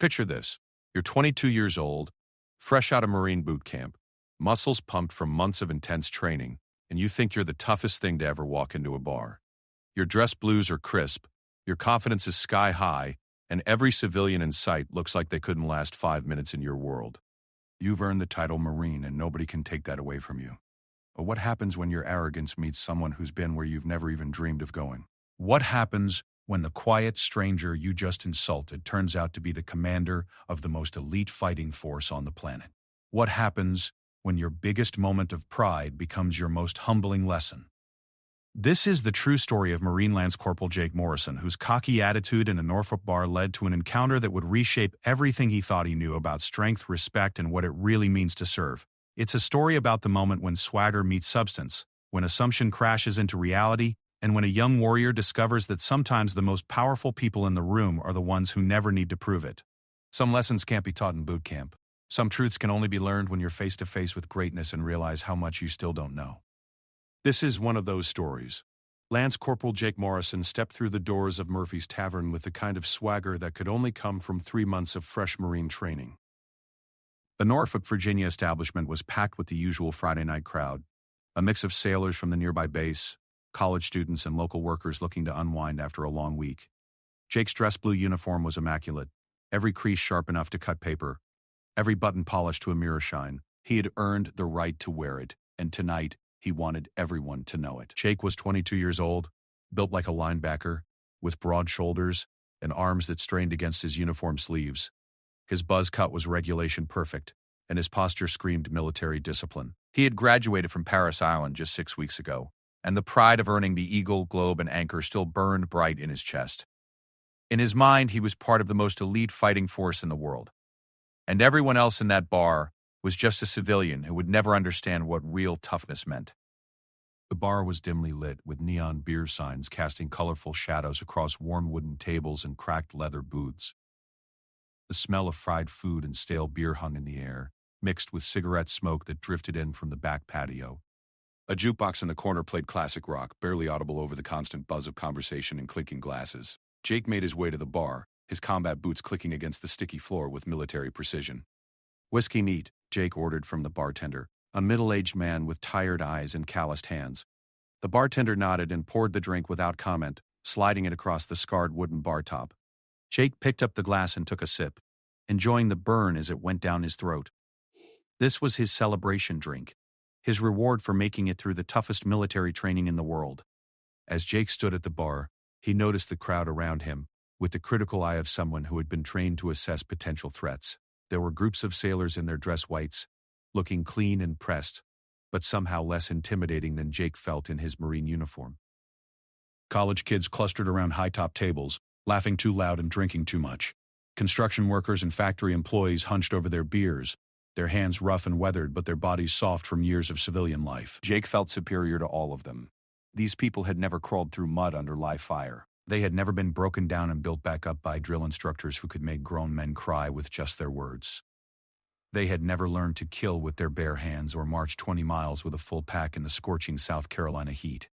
Picture this. You're 22 years old, fresh out of Marine boot camp, muscles pumped from months of intense training, and you think you're the toughest thing to ever walk into a bar. Your dress blues are crisp, your confidence is sky high, and every civilian in sight looks like they couldn't last 5 minutes in your world. You've earned the title Marine, and nobody can take that away from you. But what happens when your arrogance meets someone who's been where you've never even dreamed of going? What happens when the quiet stranger you just insulted turns out to be the commander of the most elite fighting force on the planet? What happens when your biggest moment of pride becomes your most humbling lesson? This is the true story of Marine Lance Corporal Jake Morrison, whose cocky attitude in a Norfolk bar led to an encounter that would reshape everything he thought he knew about strength, respect, and what it really means to serve. It's a story about the moment when swagger meets substance, when assumption crashes into reality, and when a young warrior discovers that sometimes the most powerful people in the room are the ones who never need to prove it. Some lessons can't be taught in boot camp. Some truths can only be learned when you're face to face with greatness and realize how much you still don't know. This is one of those stories. Lance Corporal Jake Morrison stepped through the doors of Murphy's Tavern with the kind of swagger that could only come from 3 months of fresh Marine training. The Norfolk, Virginia establishment was packed with the usual Friday night crowd, a mix of sailors from the nearby base, college students, and local workers looking to unwind after a long week. Jake's dress blue uniform was immaculate, every crease sharp enough to cut paper, every button polished to a mirror shine. He had earned the right to wear it, and tonight, he wanted everyone to know it. Jake was 22 years old, built like a linebacker, with broad shoulders and arms that strained against his uniform sleeves. His buzz cut was regulation perfect, and his posture screamed military discipline. He had graduated from Paris Island just 6 weeks ago, and the pride of earning the Eagle, Globe, and Anchor still burned bright in his chest. In his mind, he was part of the most elite fighting force in the world, and everyone else in that bar was just a civilian who would never understand what real toughness meant. The bar was dimly lit, with neon beer signs casting colorful shadows across warm wooden tables and cracked leather booths. The smell of fried food and stale beer hung in the air, mixed with cigarette smoke that drifted in from the back patio. A jukebox in the corner played classic rock, barely audible over the constant buzz of conversation and clinking glasses. Jake made his way to the bar, his combat boots clicking against the sticky floor with military precision. "Whiskey neat," Jake ordered from the bartender, a middle-aged man with tired eyes and calloused hands. The bartender nodded and poured the drink without comment, sliding it across the scarred wooden bar top. Jake picked up the glass and took a sip, enjoying the burn as it went down his throat. This was his celebration drink, his reward for making it through the toughest military training in the world. As Jake stood at the bar, he noticed the crowd around him, with the critical eye of someone who had been trained to assess potential threats. There were groups of sailors in their dress whites, looking clean and pressed, but somehow less intimidating than Jake felt in his Marine uniform. College kids clustered around high-top tables, laughing too loud and drinking too much. Construction workers and factory employees hunched over their beers, their hands rough and weathered but their bodies soft from years of civilian life. Jake felt superior to all of them. These people had never crawled through mud under live fire. They had never been broken down and built back up by drill instructors who could make grown men cry with just their words. They had never learned to kill with their bare hands or march 20 miles with a full pack in the scorching South Carolina heat.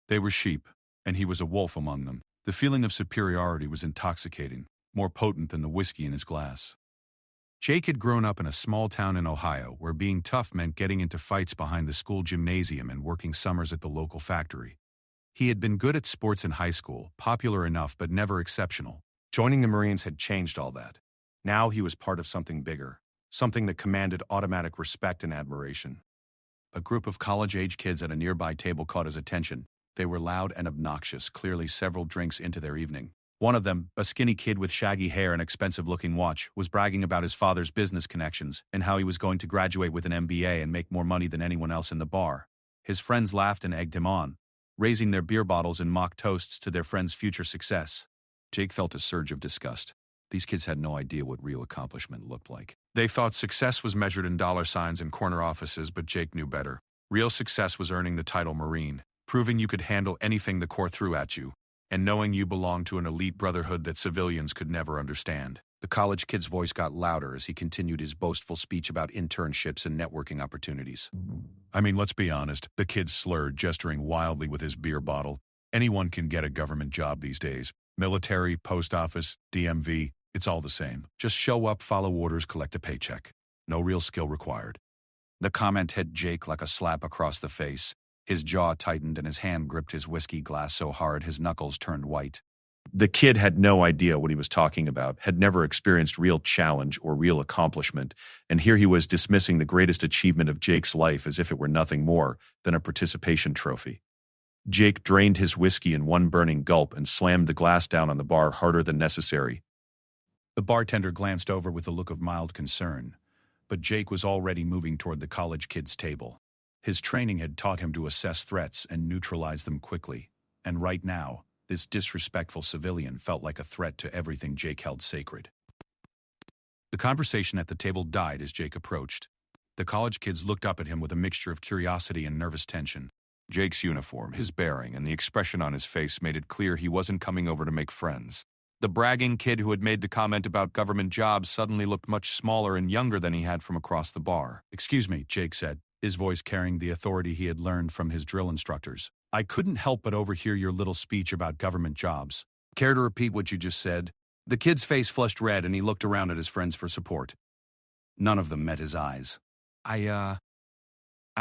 They were sheep, and he was a wolf among them. The feeling of superiority was intoxicating, more potent than the whiskey in his glass. Jake had grown up in a small town in Ohio where being tough meant getting into fights behind the school gymnasium and working summers at the local factory. He had been good at sports in high school, popular enough but never exceptional. Joining the Marines had changed all that. Now he was part of something bigger, something that commanded automatic respect and admiration. A group of college-age kids at a nearby table caught his attention. They were loud and obnoxious, clearly several drinks into their evening. One of them, a skinny kid with shaggy hair and expensive-looking watch, was bragging about his father's business connections and how he was going to graduate with an MBA and make more money than anyone else in the bar. His friends laughed and egged him on, raising their beer bottles in mock toasts to their friend's future success. Jake felt a surge of disgust. These kids had no idea what real accomplishment looked like. They thought success was measured in dollar signs and corner offices, but Jake knew better. Real success was earning the title Marine, proving you could handle anything the Corps threw at you, and knowing you belonged to an elite brotherhood that civilians could never understand. The college kid's voice got louder as he continued his boastful speech about internships and networking opportunities. "I mean, let's be honest," the kid slurred, gesturing wildly with his beer bottle. "Anyone can get a government job these days. Military, post office, DMV. It's all the same. Just show up, follow orders, collect a paycheck. No real skill required. The comment hit Jake like a slap across the face. His jaw tightened and his hand gripped his whiskey glass so hard his knuckles turned white. The kid had no idea what he was talking about, had never experienced real challenge or real accomplishment, and here he was dismissing the greatest achievement of Jake's life as if it were nothing more than a participation trophy. Jake drained his whiskey in one burning gulp and slammed the glass down on the bar harder than necessary. The bartender glanced over with a look of mild concern, but Jake was already moving toward the college kid's table. His training had taught him to assess threats and neutralize them quickly, and right now, this disrespectful civilian felt like a threat to everything Jake held sacred. The conversation at the table died as Jake approached. The college kids looked up at him with a mixture of curiosity and nervous tension. Jake's uniform, his bearing, and the expression on his face made it clear he wasn't coming over to make friends. The bragging kid who had made the comment about government jobs suddenly looked much smaller and younger than he had from across the bar. "Excuse me," Jake said, his voice carrying the authority he had learned from his drill instructors. "I couldn't help but overhear your little speech about government jobs. Care to repeat what you just said?" The kid's face flushed red and he looked around at his friends for support. None of them met his eyes. I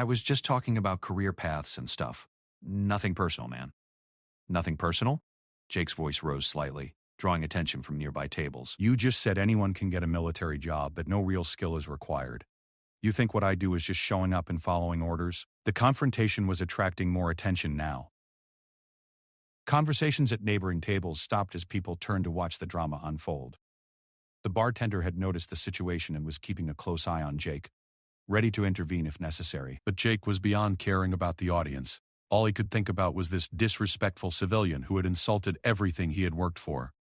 was just talking about career paths and stuff. Nothing personal, man." "Nothing personal?" Jake's voice rose slightly, drawing attention from nearby tables. "You just said anyone can get a military job, that no real skill is required. You think what I do is just showing up and following orders?" The confrontation was attracting more attention now. Conversations at neighboring tables stopped as people turned to watch the drama unfold. The bartender had noticed the situation and was keeping a close eye on Jake, ready to intervene if necessary. But Jake was beyond caring about the audience. All he could think about was this disrespectful civilian who had insulted everything he had worked for.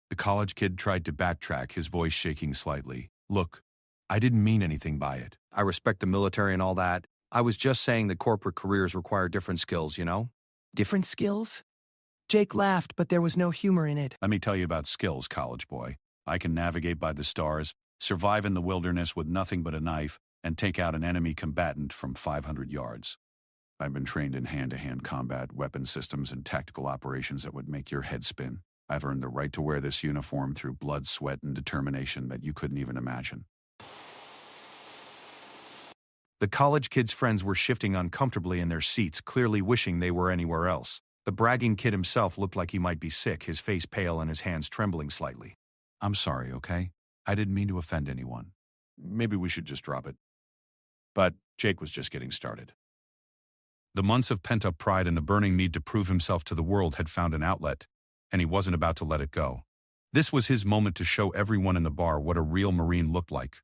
The college kid tried to backtrack, his voice shaking slightly. "Look, I didn't mean anything by it. I respect the military and all that. I was just saying that corporate careers require different skills, you know?" Different skills? Jake laughed, but there was no humor in it. Let me tell you about skills, college boy. I can navigate by the stars, survive in the wilderness with nothing but a knife, and take out an enemy combatant from 500 yards. I've been trained in hand-to-hand combat, weapon systems, and tactical operations that would make your head spin. I've earned the right to wear this uniform through blood, sweat, and determination that you couldn't even imagine. The college kid's friends were shifting uncomfortably in their seats, clearly wishing they were anywhere else. The bragging kid himself looked like he might be sick, his face pale and his hands trembling slightly. "I'm sorry, okay? I didn't mean to offend anyone. Maybe we should just drop it." But Jake was just getting started. The months of pent-up pride and the burning need to prove himself to the world had found an outlet, and he wasn't about to let it go. This was his moment to show everyone in the bar what a real Marine looked like,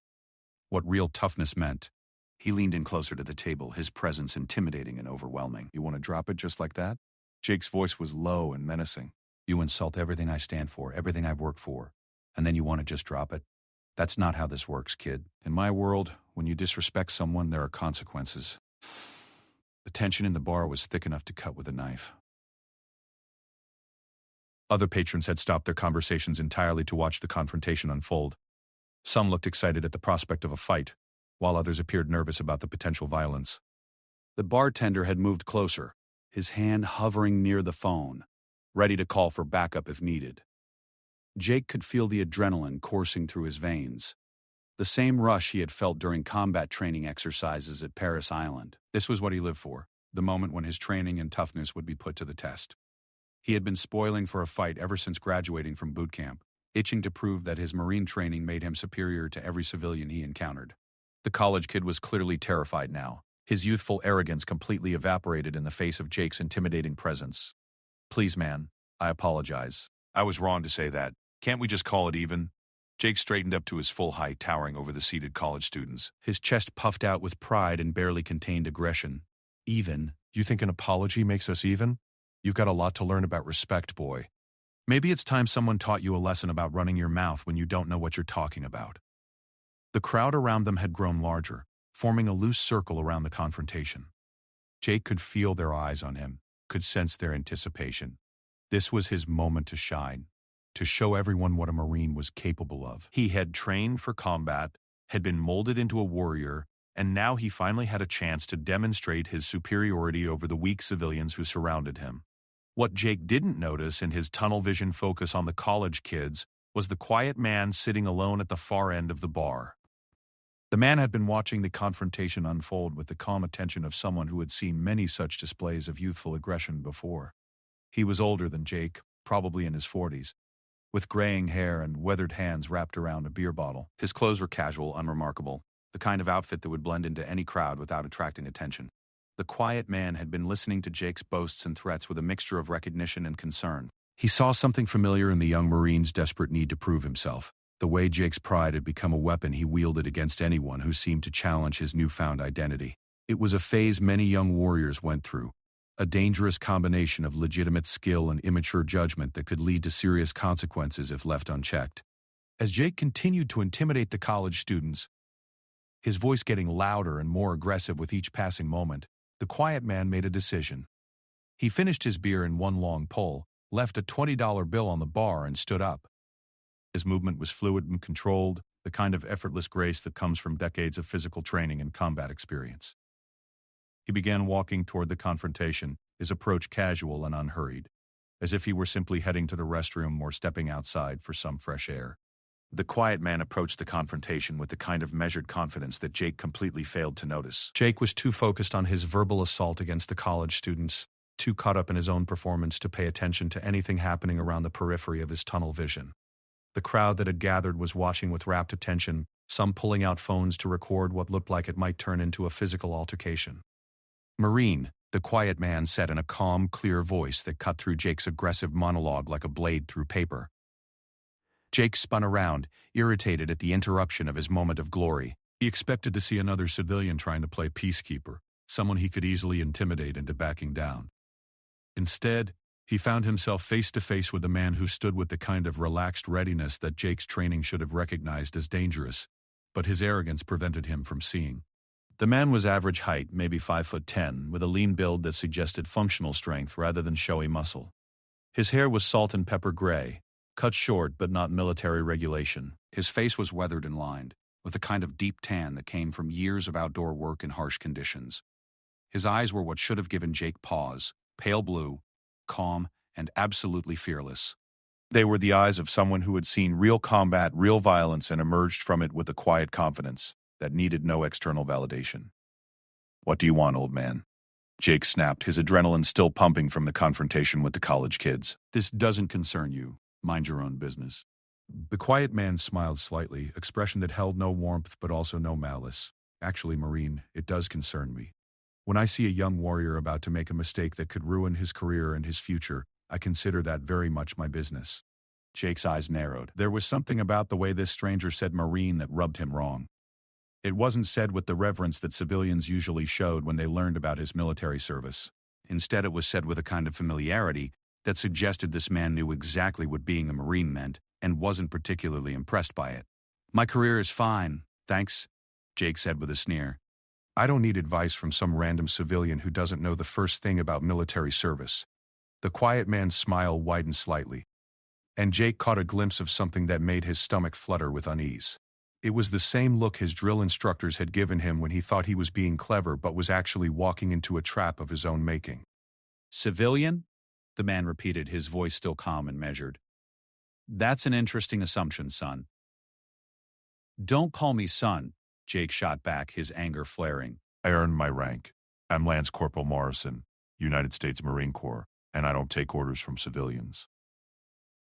what real toughness meant. He leaned in closer to the table, his presence intimidating and overwhelming. "You want to drop it just like that?" Jake's voice was low and menacing. "You insult everything I stand for, everything I've worked for, and then you want to just drop it? That's not how this works, kid. In my world, when you disrespect someone, there are consequences." The tension in the bar was thick enough to cut with a knife. Other patrons had stopped their conversations entirely to watch the confrontation unfold. Some looked excited at the prospect of a fight, while others appeared nervous about the potential violence. The bartender had moved closer, his hand hovering near the phone, ready to call for backup if needed. Jake could feel the adrenaline coursing through his veins, the same rush he had felt during combat training exercises at Paris Island. This was what he lived for, the moment when his training and toughness would be put to the test. He had been spoiling for a fight ever since graduating from boot camp, itching to prove that his Marine training made him superior to every civilian he encountered. The college kid was clearly terrified now, his youthful arrogance completely evaporated in the face of Jake's intimidating presence. "Please, man, I apologize. I was wrong to say that. Can't we just call it even?" Jake straightened up to his full height, towering over the seated college students. His chest puffed out with pride and barely contained aggression. "Even? You think an apology makes us even? You've got a lot to learn about respect, boy. Maybe it's time someone taught you a lesson about running your mouth when you don't know what you're talking about." The crowd around them had grown larger, forming a loose circle around the confrontation. Jake could feel their eyes on him, could sense their anticipation. This was his moment to shine, to show everyone what a Marine was capable of. He had trained for combat, had been molded into a warrior, and now he finally had a chance to demonstrate his superiority over the weak civilians who surrounded him. What Jake didn't notice in his tunnel vision focus on the college kids was the quiet man sitting alone at the far end of the bar. The man had been watching the confrontation unfold with the calm attention of someone who had seen many such displays of youthful aggression before. He was older than Jake, probably in his 40s, with graying hair and weathered hands wrapped around a beer bottle. His clothes were casual, unremarkable, the kind of outfit that would blend into any crowd without attracting attention. The quiet man had been listening to Jake's boasts and threats with a mixture of recognition and concern. He saw something familiar in the young Marine's desperate need to prove himself. The way Jake's pride had become a weapon he wielded against anyone who seemed to challenge his newfound identity. It was a phase many young warriors went through, a dangerous combination of legitimate skill and immature judgment that could lead to serious consequences if left unchecked. As Jake continued to intimidate the college students, his voice getting louder and more aggressive with each passing moment, the quiet man made a decision. He finished his beer in one long pull, left a $20 bill on the bar, and stood up. His movement was fluid and controlled, the kind of effortless grace that comes from decades of physical training and combat experience. He began walking toward the confrontation, his approach casual and unhurried, as if he were simply heading to the restroom or stepping outside for some fresh air. The quiet man approached the confrontation with the kind of measured confidence that Jake completely failed to notice. Jake was too focused on his verbal assault against the college students, too caught up in his own performance to pay attention to anything happening around the periphery of his tunnel vision. The crowd that had gathered was watching with rapt attention, some pulling out phones to record what looked like it might turn into a physical altercation. "Marine," the quiet man said in a calm, clear voice that cut through Jake's aggressive monologue like a blade through paper. Jake spun around, irritated at the interruption of his moment of glory. He expected to see another civilian trying to play peacekeeper, someone he could easily intimidate into backing down. Instead, he found himself face to face with a man who stood with the kind of relaxed readiness that Jake's training should have recognized as dangerous, but his arrogance prevented him from seeing. The man was average height, maybe 5'10", with a lean build that suggested functional strength rather than showy muscle. His hair was salt and pepper gray, cut short but not military regulation. His face was weathered and lined, with a kind of deep tan that came from years of outdoor work in harsh conditions. His eyes were what should have given Jake pause, pale blue, calm, and absolutely fearless. They were the eyes of someone who had seen real combat, real violence, and emerged from it with a quiet confidence that needed no external validation. "What do you want, old man?" Jake snapped, his adrenaline still pumping from the confrontation with the college kids. "This doesn't concern you. Mind your own business." The quiet man smiled slightly, expression that held no warmth but also no malice. "Actually, Marine, it does concern me. When I see a young warrior about to make a mistake that could ruin his career and his future, I consider that very much my business." Jake's eyes narrowed. There was something about the way this stranger said Marine that rubbed him wrong. It wasn't said with the reverence that civilians usually showed when they learned about his military service. Instead, it was said with a kind of familiarity that suggested this man knew exactly what being a Marine meant and wasn't particularly impressed by it. "My career is fine, thanks," Jake said with a sneer. "I don't need advice from some random civilian who doesn't know the first thing about military service." The quiet man's smile widened slightly, and Jake caught a glimpse of something that made his stomach flutter with unease. It was the same look his drill instructors had given him when he thought he was being clever but was actually walking into a trap of his own making. "Civilian?" the man repeated, his voice still calm and measured. "That's an interesting assumption, son." "Don't call me son," Jake shot back, his anger flaring. "I earned my rank. I'm Lance Corporal Morrison, United States Marine Corps, and I don't take orders from civilians."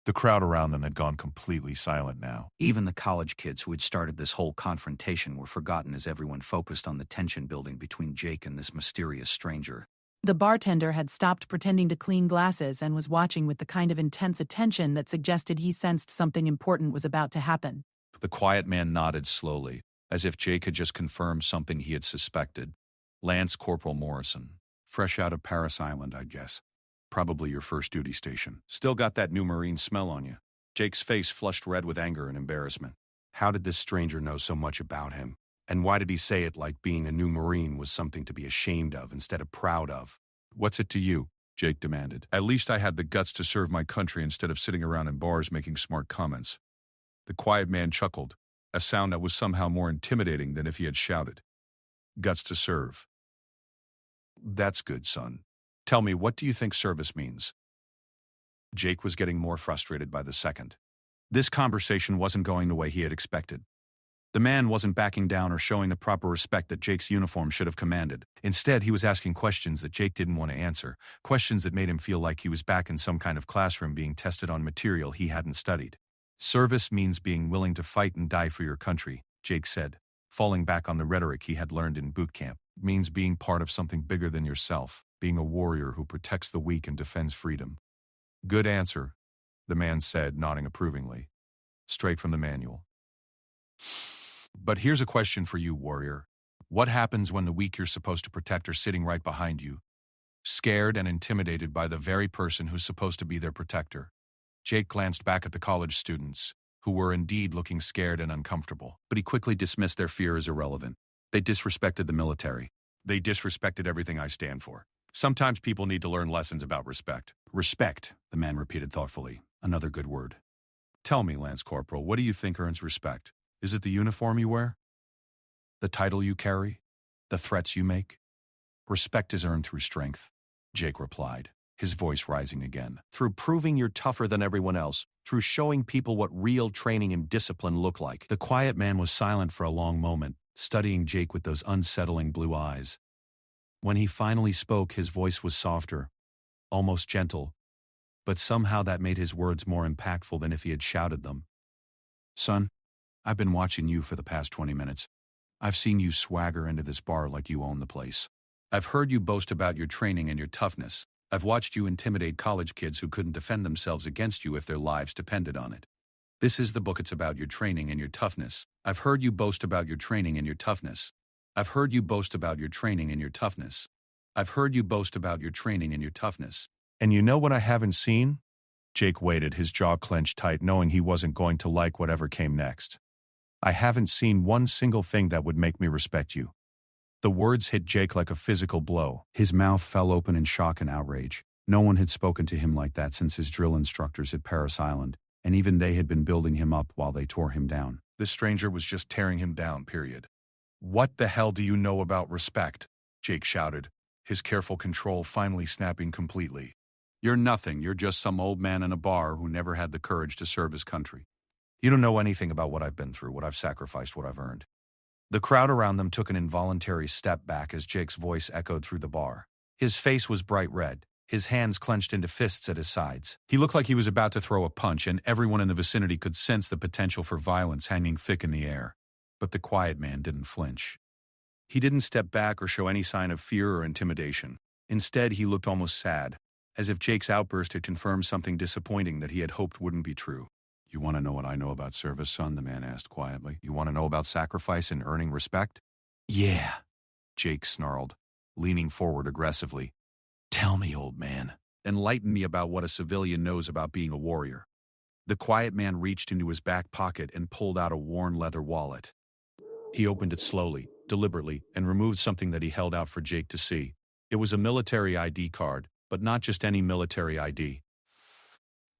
The crowd around them had gone completely silent now. Even the college kids who had started this whole confrontation were forgotten as everyone focused on the tension building between Jake and this mysterious stranger. The bartender had stopped pretending to clean glasses and was watching with the kind of intense attention that suggested he sensed something important was about to happen. The quiet man nodded slowly, as if Jake had just confirmed something he had suspected. "Lance Corporal Morrison. Fresh out of Paris Island, I'd guess. Probably your first duty station. Still got that new Marine smell on you." Jake's face flushed red with anger and embarrassment. How did this stranger know so much about him? And why did he say it like being a new Marine was something to be ashamed of instead of proud of? "What's it to you?" Jake demanded. "At least I had the guts to serve my country instead of sitting around in bars making smart comments." The quiet man chuckled, a sound that was somehow more intimidating than if he had shouted. "Guts to serve. That's good, son. Tell me, what do you think service means?" Jake was getting more frustrated by the second. This conversation wasn't going the way he had expected. The man wasn't backing down or showing the proper respect that Jake's uniform should have commanded. Instead, he was asking questions that Jake didn't want to answer, questions that made him feel like he was back in some kind of classroom being tested on material he hadn't studied. Service means being willing to fight and die for your country, Jake said, falling back on the rhetoric he had learned in boot camp. It means being part of something bigger than yourself, being a warrior who protects the weak and defends freedom. Good answer, the man said, nodding approvingly. Straight from the manual. But here's a question for you, warrior. What happens when the weak you're supposed to protect are sitting right behind you, scared and intimidated by the very person who's supposed to be their protector? Jake glanced back at the college students, who were indeed looking scared and uncomfortable, but he quickly dismissed their fear as irrelevant. They disrespected the military. They disrespected everything I stand for. Sometimes people need to learn lessons about respect. Respect, the man repeated thoughtfully. Another good word. Tell me, Lance Corporal, what do you think earns respect? Is it the uniform you wear? The title you carry? The threats you make? Respect is earned through strength, Jake replied, his voice rising again. Through proving you're tougher than everyone else, through showing people what real training and discipline look like. The quiet man was silent for a long moment, studying Jake with those unsettling blue eyes. When he finally spoke, his voice was softer, almost gentle, but somehow that made his words more impactful than if he had shouted them. Son, I've been watching you for the past 20 minutes. I've seen you swagger into this bar like you own the place. I've heard you boast about your training and your toughness. I've watched you intimidate college kids who couldn't defend themselves against you if their lives depended on it. This is the book. It's about your training and your toughness. I've heard you boast about your training and your toughness. I've heard you boast about your training and your toughness. I've heard you boast about your training and your toughness. And you know what I haven't seen? Jake waited, his jaw clenched tight, knowing he wasn't going to like whatever came next. I haven't seen one single thing that would make me respect you. The words hit Jake like a physical blow. His mouth fell open in shock and outrage. No one had spoken to him like that since his drill instructors at Paris Island, and even they had been building him up while they tore him down. This stranger was just tearing him down, period. What the hell do you know about respect? Jake shouted, his careful control finally snapping completely. You're nothing. You're just some old man in a bar who never had the courage to serve his country. You don't know anything about what I've been through, what I've sacrificed, what I've earned. The crowd around them took an involuntary step back as Jake's voice echoed through the bar. His face was bright red, his hands clenched into fists at his sides. He looked like he was about to throw a punch, and everyone in the vicinity could sense the potential for violence hanging thick in the air. But the quiet man didn't flinch. He didn't step back or show any sign of fear or intimidation. Instead, he looked almost sad, as if Jake's outburst had confirmed something disappointing that he had hoped wouldn't be true. You want to know what I know about service, son? The man asked quietly. You want to know about sacrifice and earning respect? Yeah, Jake snarled, leaning forward aggressively. Tell me, old man. Enlighten me about what a civilian knows about being a warrior. The quiet man reached into his back pocket and pulled out a worn leather wallet. He opened it slowly, deliberately, and removed something that he held out for Jake to see. It was a military ID card, but not just any military ID.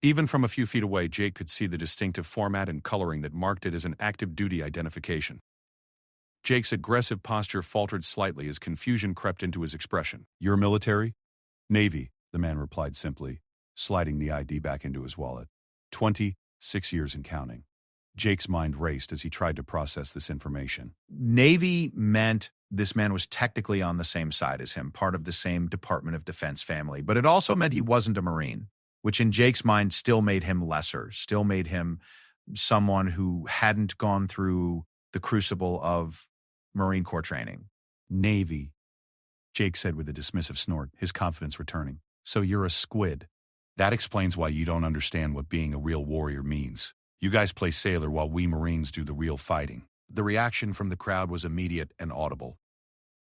Even from a few feet away, Jake could see the distinctive format and coloring that marked it as an active duty identification. Jake's aggressive posture faltered slightly as confusion crept into his expression. You're military? Navy, the man replied simply, sliding the ID back into his wallet. 26 years and counting. Jake's mind raced as he tried to process this information. Navy meant this man was technically on the same side as him, part of the same Department of Defense family, but it also meant he wasn't a Marine, which in Jake's mind still made him lesser, still made him someone who hadn't gone through the crucible of Marine Corps training. Navy, Jake said with a dismissive snort, his confidence returning. So you're a squid. That explains why you don't understand what being a real warrior means. You guys play sailor while we Marines do the real fighting. The reaction from the crowd was immediate and audible.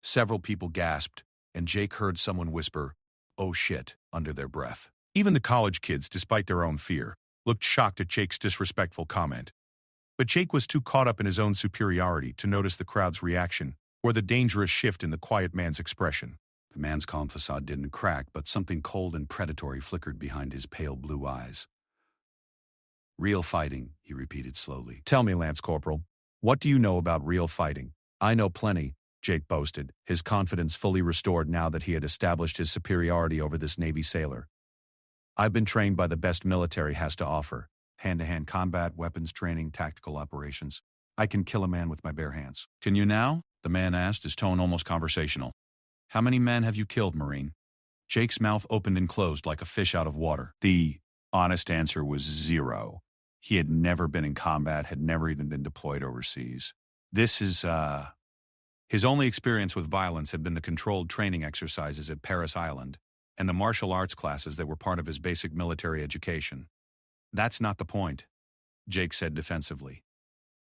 Several people gasped, and Jake heard someone whisper, "Oh shit," under their breath. Even the college kids, despite their own fear, looked shocked at Jake's disrespectful comment. But Jake was too caught up in his own superiority to notice the crowd's reaction or the dangerous shift in the quiet man's expression. The man's calm facade didn't crack, but something cold and predatory flickered behind his pale blue eyes. Real fighting, he repeated slowly. Tell me, Lance Corporal, what do you know about real fighting? I know plenty, Jake boasted, his confidence fully restored now that he had established his superiority over this Navy sailor. I've been trained by the best military has to offer. Hand-to-hand combat, weapons training, tactical operations. I can kill a man with my bare hands. Can you now? The man asked, his tone almost conversational. How many men have you killed, Marine? Jake's mouth opened and closed like a fish out of water. The honest answer was 0. He had never been in combat, had never even been deployed overseas. His only experience with violence had been the controlled training exercises at Paris Island and the martial arts classes that were part of his basic military education. That's not the point, Jake said defensively.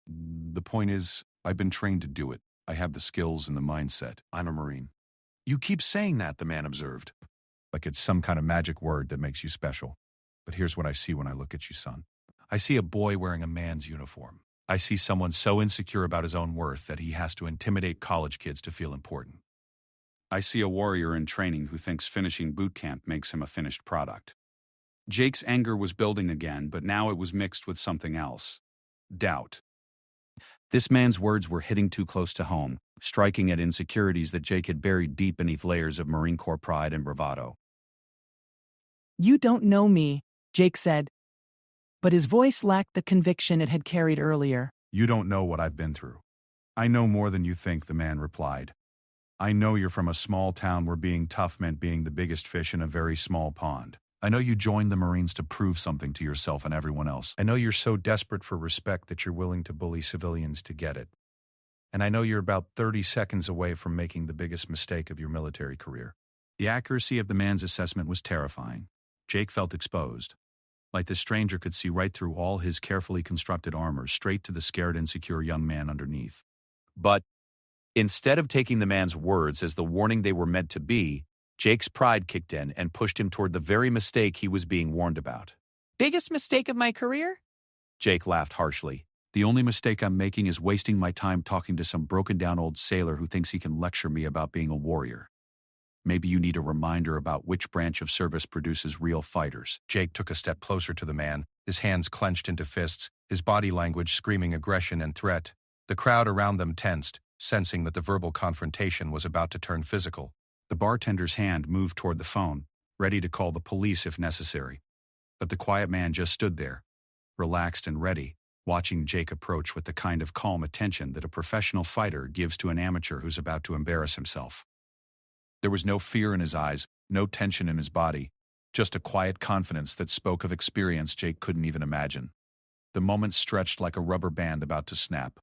The point is, I've been trained to do it. I have the skills and the mindset. I'm a Marine. You keep saying that, the man observed. Like it's some kind of magic word that makes you special. But here's what I see when I look at you, son. I see a boy wearing a man's uniform. I see someone so insecure about his own worth that he has to intimidate college kids to feel important. I see a warrior in training who thinks finishing boot camp makes him a finished product. Jake's anger was building again, but now it was mixed with something else. Doubt. This man's words were hitting too close to home, striking at insecurities that Jake had buried deep beneath layers of Marine Corps pride and bravado. You don't know me, Jake said. But his voice lacked the conviction it had carried earlier. You don't know what I've been through. I know more than you think, the man replied. I know you're from a small town where being tough meant being the biggest fish in a very small pond. I know you joined the Marines to prove something to yourself and everyone else. I know you're so desperate for respect that you're willing to bully civilians to get it. And I know you're about 30 seconds away from making the biggest mistake of your military career. The accuracy of the man's assessment was terrifying. Jake felt exposed. Like the stranger could see right through all his carefully constructed armor, straight to the scared, insecure young man underneath. But instead of taking the man's words as the warning they were meant to be, Jake's pride kicked in and pushed him toward the very mistake he was being warned about. Biggest mistake of my career? Jake laughed harshly. The only mistake I'm making is wasting my time talking to some broken-down old sailor who thinks he can lecture me about being a warrior. Maybe you need a reminder about which branch of service produces real fighters. Jake took a step closer to the man, his hands clenched into fists, his body language screaming aggression and threat. The crowd around them tensed, sensing that the verbal confrontation was about to turn physical. The bartender's hand moved toward the phone, ready to call the police if necessary. But the quiet man just stood there, relaxed and ready, watching Jake approach with the kind of calm attention that a professional fighter gives to an amateur who's about to embarrass himself. There was no fear in his eyes, no tension in his body, just a quiet confidence that spoke of experience Jake couldn't even imagine. The moment stretched like a rubber band about to snap.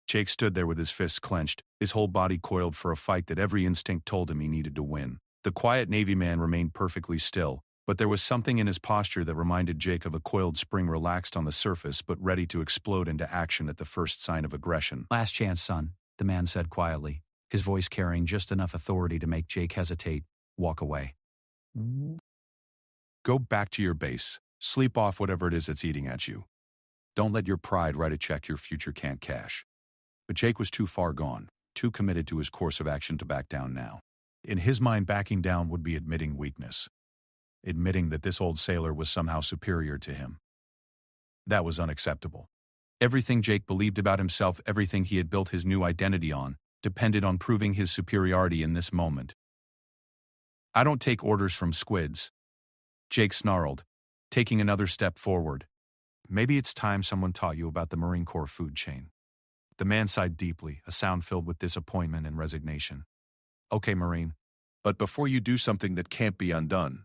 Jake stood there with his fists clenched, his whole body coiled for a fight that every instinct told him he needed to win. The quiet Navy man remained perfectly still, but there was something in his posture that reminded Jake of a coiled spring relaxed on the surface but ready to explode into action at the first sign of aggression. Last chance, son, the man said quietly, his voice carrying just enough authority to make Jake hesitate, walk away. Go back to your base. Sleep off whatever it is that's eating at you. Don't let your pride write a check your future can't cash. But Jake was too far gone, too committed to his course of action to back down now. In his mind, backing down would be admitting weakness. Admitting that this old sailor was somehow superior to him. That was unacceptable. Everything Jake believed about himself, everything he had built his new identity on, depended on proving his superiority in this moment. I don't take orders from squids. Jake snarled, taking another step forward. Maybe it's time someone taught you about the Marine Corps food chain. The man sighed deeply, a sound filled with disappointment and resignation. Okay, Marine, but before you do something that can't be undone,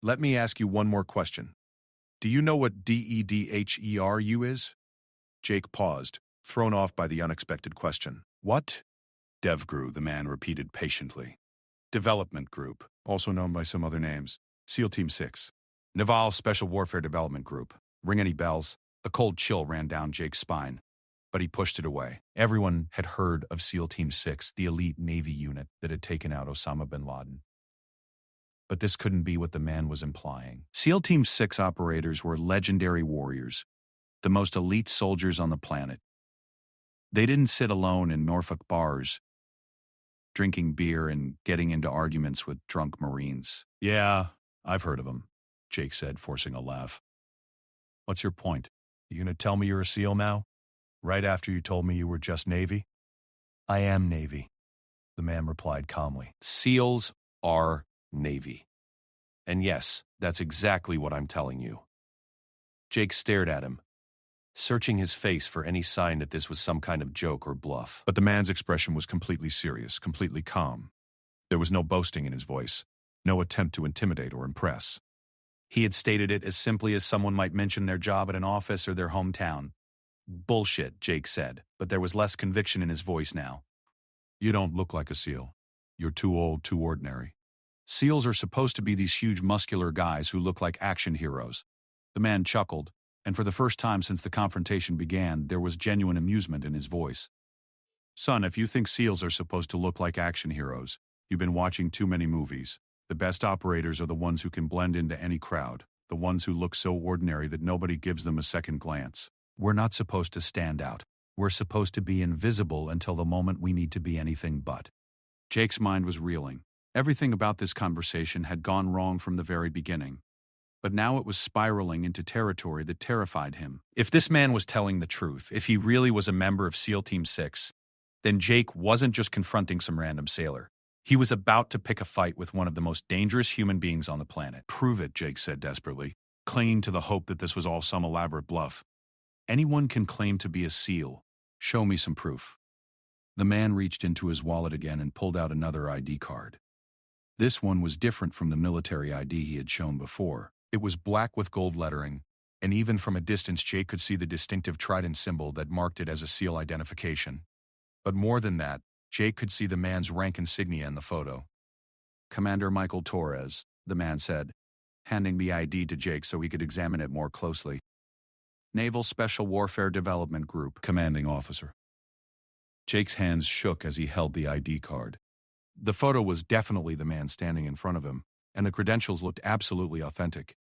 let me ask you one more question. Do you know what DEDHERU is? Jake paused, thrown off by the unexpected question. What? DevGru, the man repeated patiently. Development Group, also known by some other names. SEAL Team 6. Naval Special Warfare Development Group. Ring any bells? A cold chill ran down Jake's spine, but he pushed it away. Everyone had heard of SEAL Team 6, the elite Navy unit that had taken out Osama bin Laden. But this couldn't be what the man was implying. SEAL Team 6 operators were legendary warriors, the most elite soldiers on the planet. They didn't sit alone in Norfolk bars, drinking beer and getting into arguments with drunk Marines. Yeah, I've heard of them, Jake said, forcing a laugh. What's your point? You gonna tell me you're a SEAL now? Right after you told me you were just Navy? I am Navy, the man replied calmly. SEALs are Navy. And yes, that's exactly what I'm telling you. Jake stared at him, searching his face for any sign that this was some kind of joke or bluff. But the man's expression was completely serious, completely calm. There was no boasting in his voice, no attempt to intimidate or impress. He had stated it as simply as someone might mention their job at an office or their hometown. Bullshit, Jake said, but there was less conviction in his voice now. You don't look like a SEAL. You're too old, too ordinary. SEALs are supposed to be these huge muscular guys who look like action heroes. The man chuckled, and for the first time since the confrontation began, there was genuine amusement in his voice. Son, if you think SEALs are supposed to look like action heroes, you've been watching too many movies. The best operators are the ones who can blend into any crowd, the ones who look so ordinary that nobody gives them a second glance. We're not supposed to stand out. We're supposed to be invisible until the moment we need to be anything but. Jake's mind was reeling. Everything about this conversation had gone wrong from the very beginning. But now it was spiraling into territory that terrified him. If this man was telling the truth, if he really was a member of SEAL Team 6, then Jake wasn't just confronting some random sailor. He was about to pick a fight with one of the most dangerous human beings on the planet. Prove it, Jake said desperately, clinging to the hope that this was all some elaborate bluff. Anyone can claim to be a SEAL. Show me some proof. The man reached into his wallet again and pulled out another ID card. This one was different from the military ID he had shown before. It was black with gold lettering, and even from a distance Jake could see the distinctive trident symbol that marked it as a SEAL identification. But more than that, Jake could see the man's rank insignia in the photo. Commander Michael Torres, the man said, handing the ID to Jake so he could examine it more closely. Naval Special Warfare Development Group, commanding officer. Jake's hands shook as he held the ID card. The photo was definitely the man standing in front of him, and the credentials looked absolutely authentic.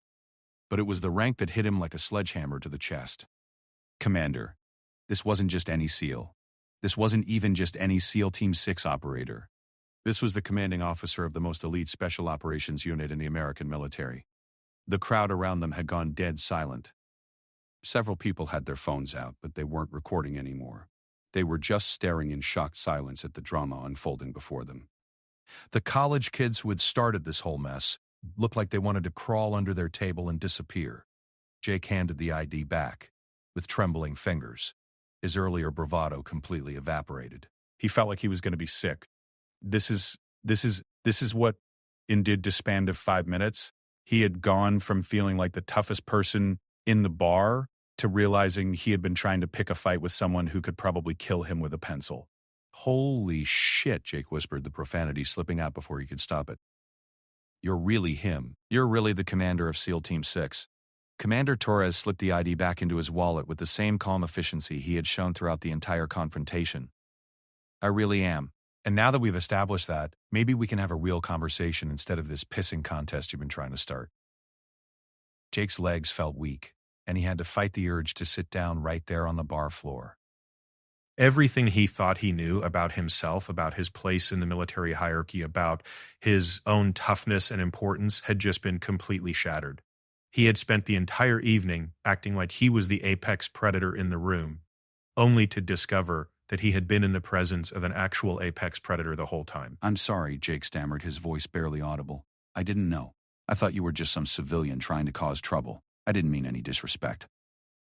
But it was the rank that hit him like a sledgehammer to the chest. Commander, this wasn't just any SEAL. This wasn't even just any SEAL Team 6 operator. This was the commanding officer of the most elite special operations unit in the American military. The crowd around them had gone dead silent. Several people had their phones out, but they weren't recording anymore. They were just staring in shocked silence at the drama unfolding before them. The college kids who had started this whole mess looked like they wanted to crawl under their table and disappear. Jake handed the ID back, with trembling fingers. His earlier bravado completely evaporated. He felt like he was going to be sick. This is what did to span of 5 minutes. He had gone from feeling like the toughest person in the bar to realizing he had been trying to pick a fight with someone who could probably kill him with a pencil. Holy shit, Jake whispered, the profanity slipping out before he could stop it. You're really him. You're really the commander of SEAL Team 6. Commander Torres slipped the ID back into his wallet with the same calm efficiency he had shown throughout the entire confrontation. I really am. And now that we've established that, maybe we can have a real conversation instead of this pissing contest you've been trying to start. Jake's legs felt weak, and he had to fight the urge to sit down right there on the bar floor. Everything he thought he knew about himself, about his place in the military hierarchy, about his own toughness and importance had just been completely shattered. He had spent the entire evening acting like he was the apex predator in the room, only to discover that he had been in the presence of an actual apex predator the whole time. I'm sorry, Jake stammered, his voice barely audible. I didn't know. I thought you were just some civilian trying to cause trouble. I didn't mean any disrespect.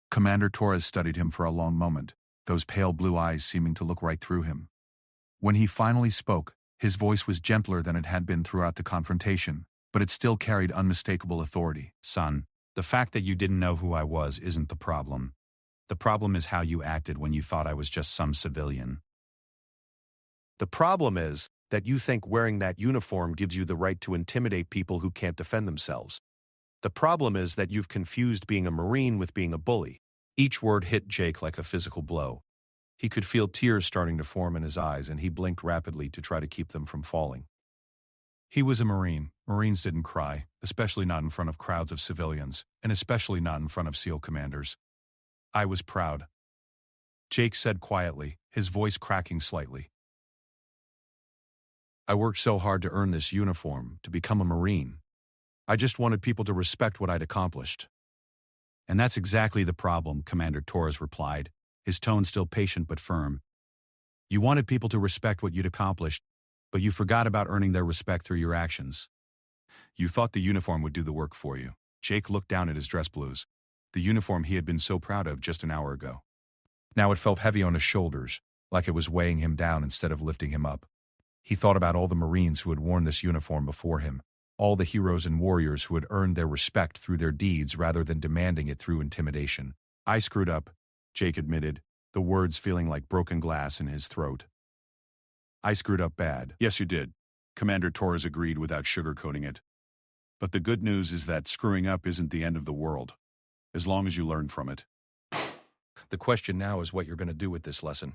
Commander Torres studied him for a long moment, those pale blue eyes seeming to look right through him. When he finally spoke, his voice was gentler than it had been throughout the confrontation, but it still carried unmistakable authority. Son, the fact that you didn't know who I was isn't the problem. The problem is how you acted when you thought I was just some civilian. The problem is that you think wearing that uniform gives you the right to intimidate people who can't defend themselves. The problem is that you've confused being a Marine with being a bully. Each word hit Jake like a physical blow. He could feel tears starting to form in his eyes, and he blinked rapidly to try to keep them from falling. He was a Marine. Marines didn't cry, especially not in front of crowds of civilians, and especially not in front of SEAL commanders. I was proud. Jake said quietly, his voice cracking slightly. I worked so hard to earn this uniform, to become a Marine. I just wanted people to respect what I'd accomplished. And that's exactly the problem, Commander Torres replied, his tone still patient but firm. You wanted people to respect what you'd accomplished, but you forgot about earning their respect through your actions. You thought the uniform would do the work for you. Jake looked down at his dress blues. the uniform he had been so proud of just an hour ago. Now it felt heavy on his shoulders, like it was weighing him down instead of lifting him up. He thought about all the Marines who had worn this uniform before him, all the heroes and warriors who had earned their respect through their deeds rather than demanding it through intimidation. I screwed up, Jake admitted, the words feeling like broken glass in his throat. I screwed up bad. Yes, you did. Commander Torres agreed without sugarcoating it. But the good news is that screwing up isn't the end of the world, as long as you learn from it. The question now is what you're going to do with this lesson.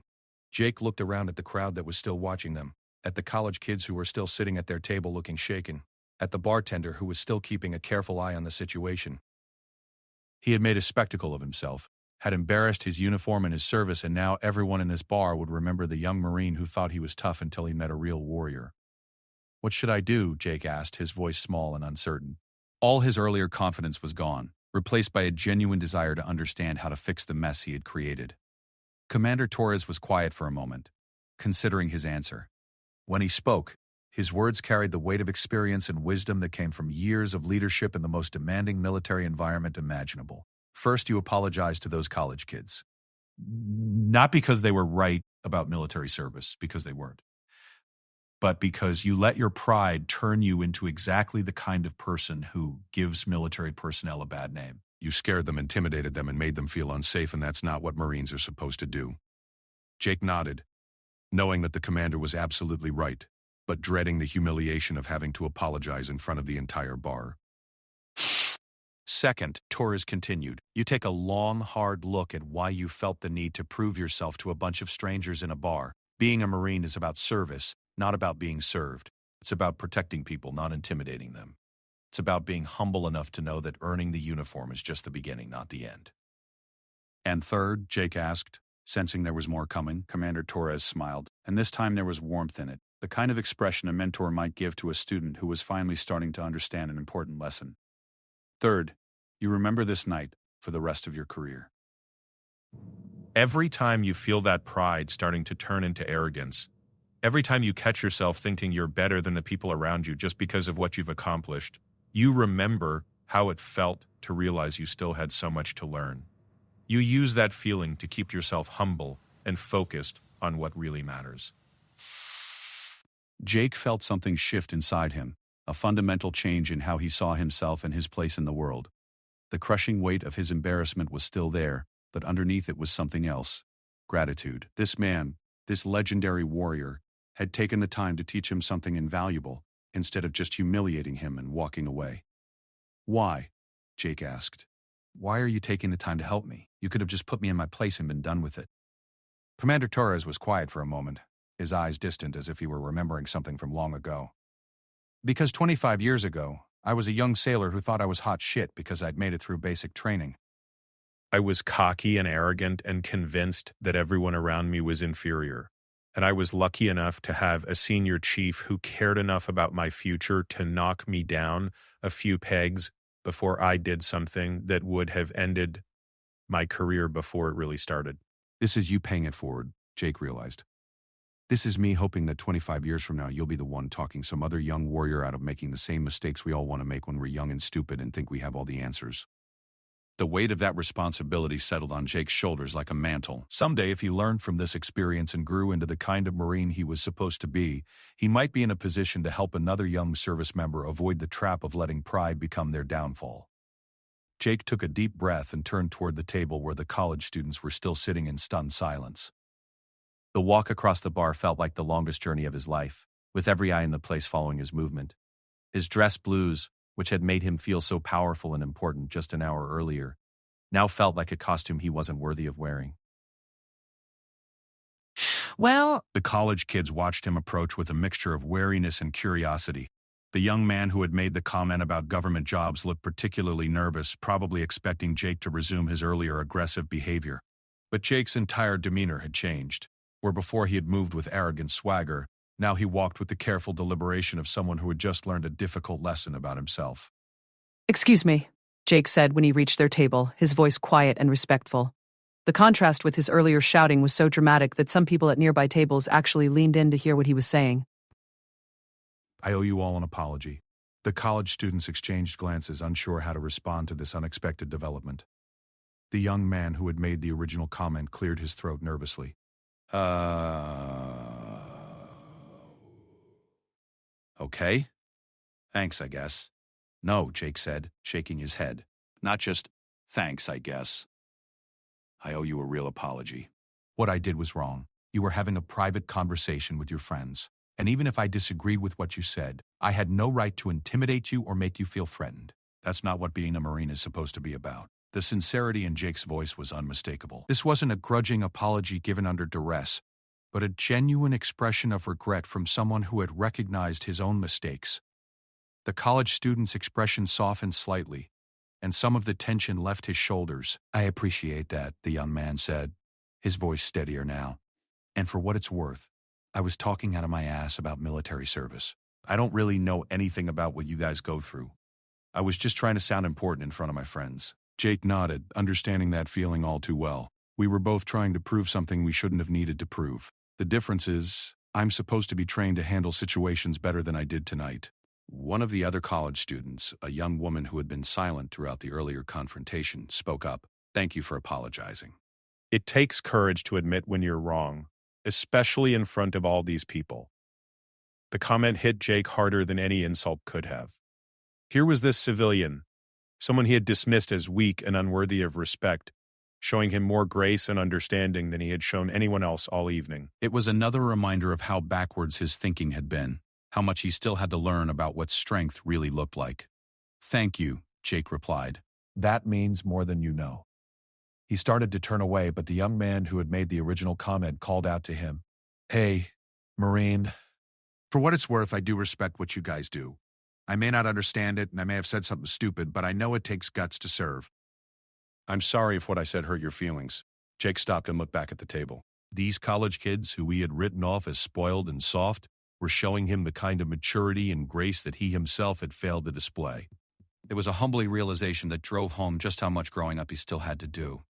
Jake looked around at the crowd that was still watching them, at the college kids who were still sitting at their table looking shaken, at the bartender who was still keeping a careful eye on the situation. He had made a spectacle of himself, had embarrassed his uniform and his service, and now everyone in this bar would remember the young Marine who thought he was tough until he met a real warrior. What should I do? Jake asked, his voice small and uncertain. All his earlier confidence was gone, replaced by a genuine desire to understand how to fix the mess he had created. Commander Torres was quiet for a moment, considering his answer. When he spoke, his words carried the weight of experience and wisdom that came from years of leadership in the most demanding military environment imaginable. First, you apologized to those college kids. Not because they were right about military service, because they weren't, but because you let your pride turn you into exactly the kind of person who gives military personnel a bad name. You scared them, intimidated them, and made them feel unsafe, and that's not what Marines are supposed to do. Jake nodded, knowing that the commander was absolutely right, but dreading the humiliation of having to apologize in front of the entire bar. Second, Torres continued, you take a long, hard look at why you felt the need to prove yourself to a bunch of strangers in a bar. Being a Marine is about service, not about being served. It's about protecting people, not intimidating them. It's about being humble enough to know that earning the uniform is just the beginning, not the end. And third, Jake asked, sensing there was more coming. Commander Torres smiled, and this time there was warmth in it, the kind of expression a mentor might give to a student who was finally starting to understand an important lesson. Third, you remember this night for the rest of your career. Every time you feel that pride starting to turn into arrogance, every time you catch yourself thinking you're better than the people around you just because of what you've accomplished, you remember how it felt to realize you still had so much to learn. You use that feeling to keep yourself humble and focused on what really matters. Jake felt something shift inside him, a fundamental change in how he saw himself and his place in the world. The crushing weight of his embarrassment was still there, but underneath it was something else: gratitude. This man, this legendary warrior, had taken the time to teach him something invaluable, instead of just humiliating him and walking away. Why? Jake asked. Why are you taking the time to help me? You could have just put me in my place and been done with it. Commander Torres was quiet for a moment, his eyes distant as if he were remembering something from long ago. Because 25 years ago, I was a young sailor who thought I was hot shit because I'd made it through basic training. I was cocky and arrogant and convinced that everyone around me was inferior. And I was lucky enough to have a senior chief who cared enough about my future to knock me down a few pegs before I did something that would have ended my career before it really started. This is you paying it forward, Jake realized. This is me hoping that 25 years from now you'll be the one talking some other young warrior out of making the same mistakes we all want to make when we're young and stupid and think we have all the answers. The weight of that responsibility settled on Jake's shoulders like a mantle. Someday, if he learned from this experience and grew into the kind of Marine he was supposed to be, he might be in a position to help another young service member avoid the trap of letting pride become their downfall. Jake took a deep breath and turned toward the table where the college students were still sitting in stunned silence. The walk across the bar felt like the longest journey of his life, with every eye in the place following his movement. His dress blues, which had made him feel so powerful and important just an hour earlier, now felt like a costume he wasn't worthy of wearing. Well, The college kids watched him approach with a mixture of wariness and curiosity. The young man who had made the comment about government jobs looked particularly nervous, probably expecting Jake to resume his earlier aggressive behavior. But Jake's entire demeanor had changed. Where before he had moved with arrogant swagger, now he walked with the careful deliberation of someone who had just learned a difficult lesson about himself. Excuse me, Jake said when he reached their table, his voice quiet and respectful. The contrast with his earlier shouting was so dramatic that some people at nearby tables actually leaned in to hear what he was saying. I owe you all an apology. The college students exchanged glances, unsure how to respond to this unexpected development. The young man who had made the original comment cleared his throat nervously. Okay. Thanks, I guess. No, Jake said, shaking his head. Not just, thanks, I guess. I owe you a real apology. What I did was wrong. You were having a private conversation with your friends. And even if I disagreed with what you said, I had no right to intimidate you or make you feel threatened. That's not what being a Marine is supposed to be about. The sincerity in Jake's voice was unmistakable. This wasn't a grudging apology given under duress, but a genuine expression of regret from someone who had recognized his own mistakes. The college student's expression softened slightly, and some of the tension left his shoulders. I appreciate that, the young man said, his voice steadier now. And for what it's worth, I was talking out of my ass about military service. I don't really know anything about what you guys go through. I was just trying to sound important in front of my friends. Jake nodded, understanding that feeling all too well. We were both trying to prove something we shouldn't have needed to prove. The difference is, I'm supposed to be trained to handle situations better than I did tonight. One of the other college students, a young woman who had been silent throughout the earlier confrontation, spoke up. Thank you for apologizing. It takes courage to admit when you're wrong, especially in front of all these people. The comment hit Jake harder than any insult could have. Here was this civilian, someone he had dismissed as weak and unworthy of respect, showing him more grace and understanding than he had shown anyone else all evening. It was another reminder of how backwards his thinking had been, how much he still had to learn about what strength really looked like. Thank you, Jake replied. That means more than you know. He started to turn away, but the young man who had made the original comment called out to him. Hey, Marine. For what it's worth, I do respect what you guys do. I may not understand it, and I may have said something stupid, but I know it takes guts to serve. I'm sorry if what I said hurt your feelings. Jake stopped and looked back at the table. These college kids who he had written off as spoiled and soft were showing him the kind of maturity and grace that he himself had failed to display. It was a humbling realization that drove home just how much growing up he still had to do.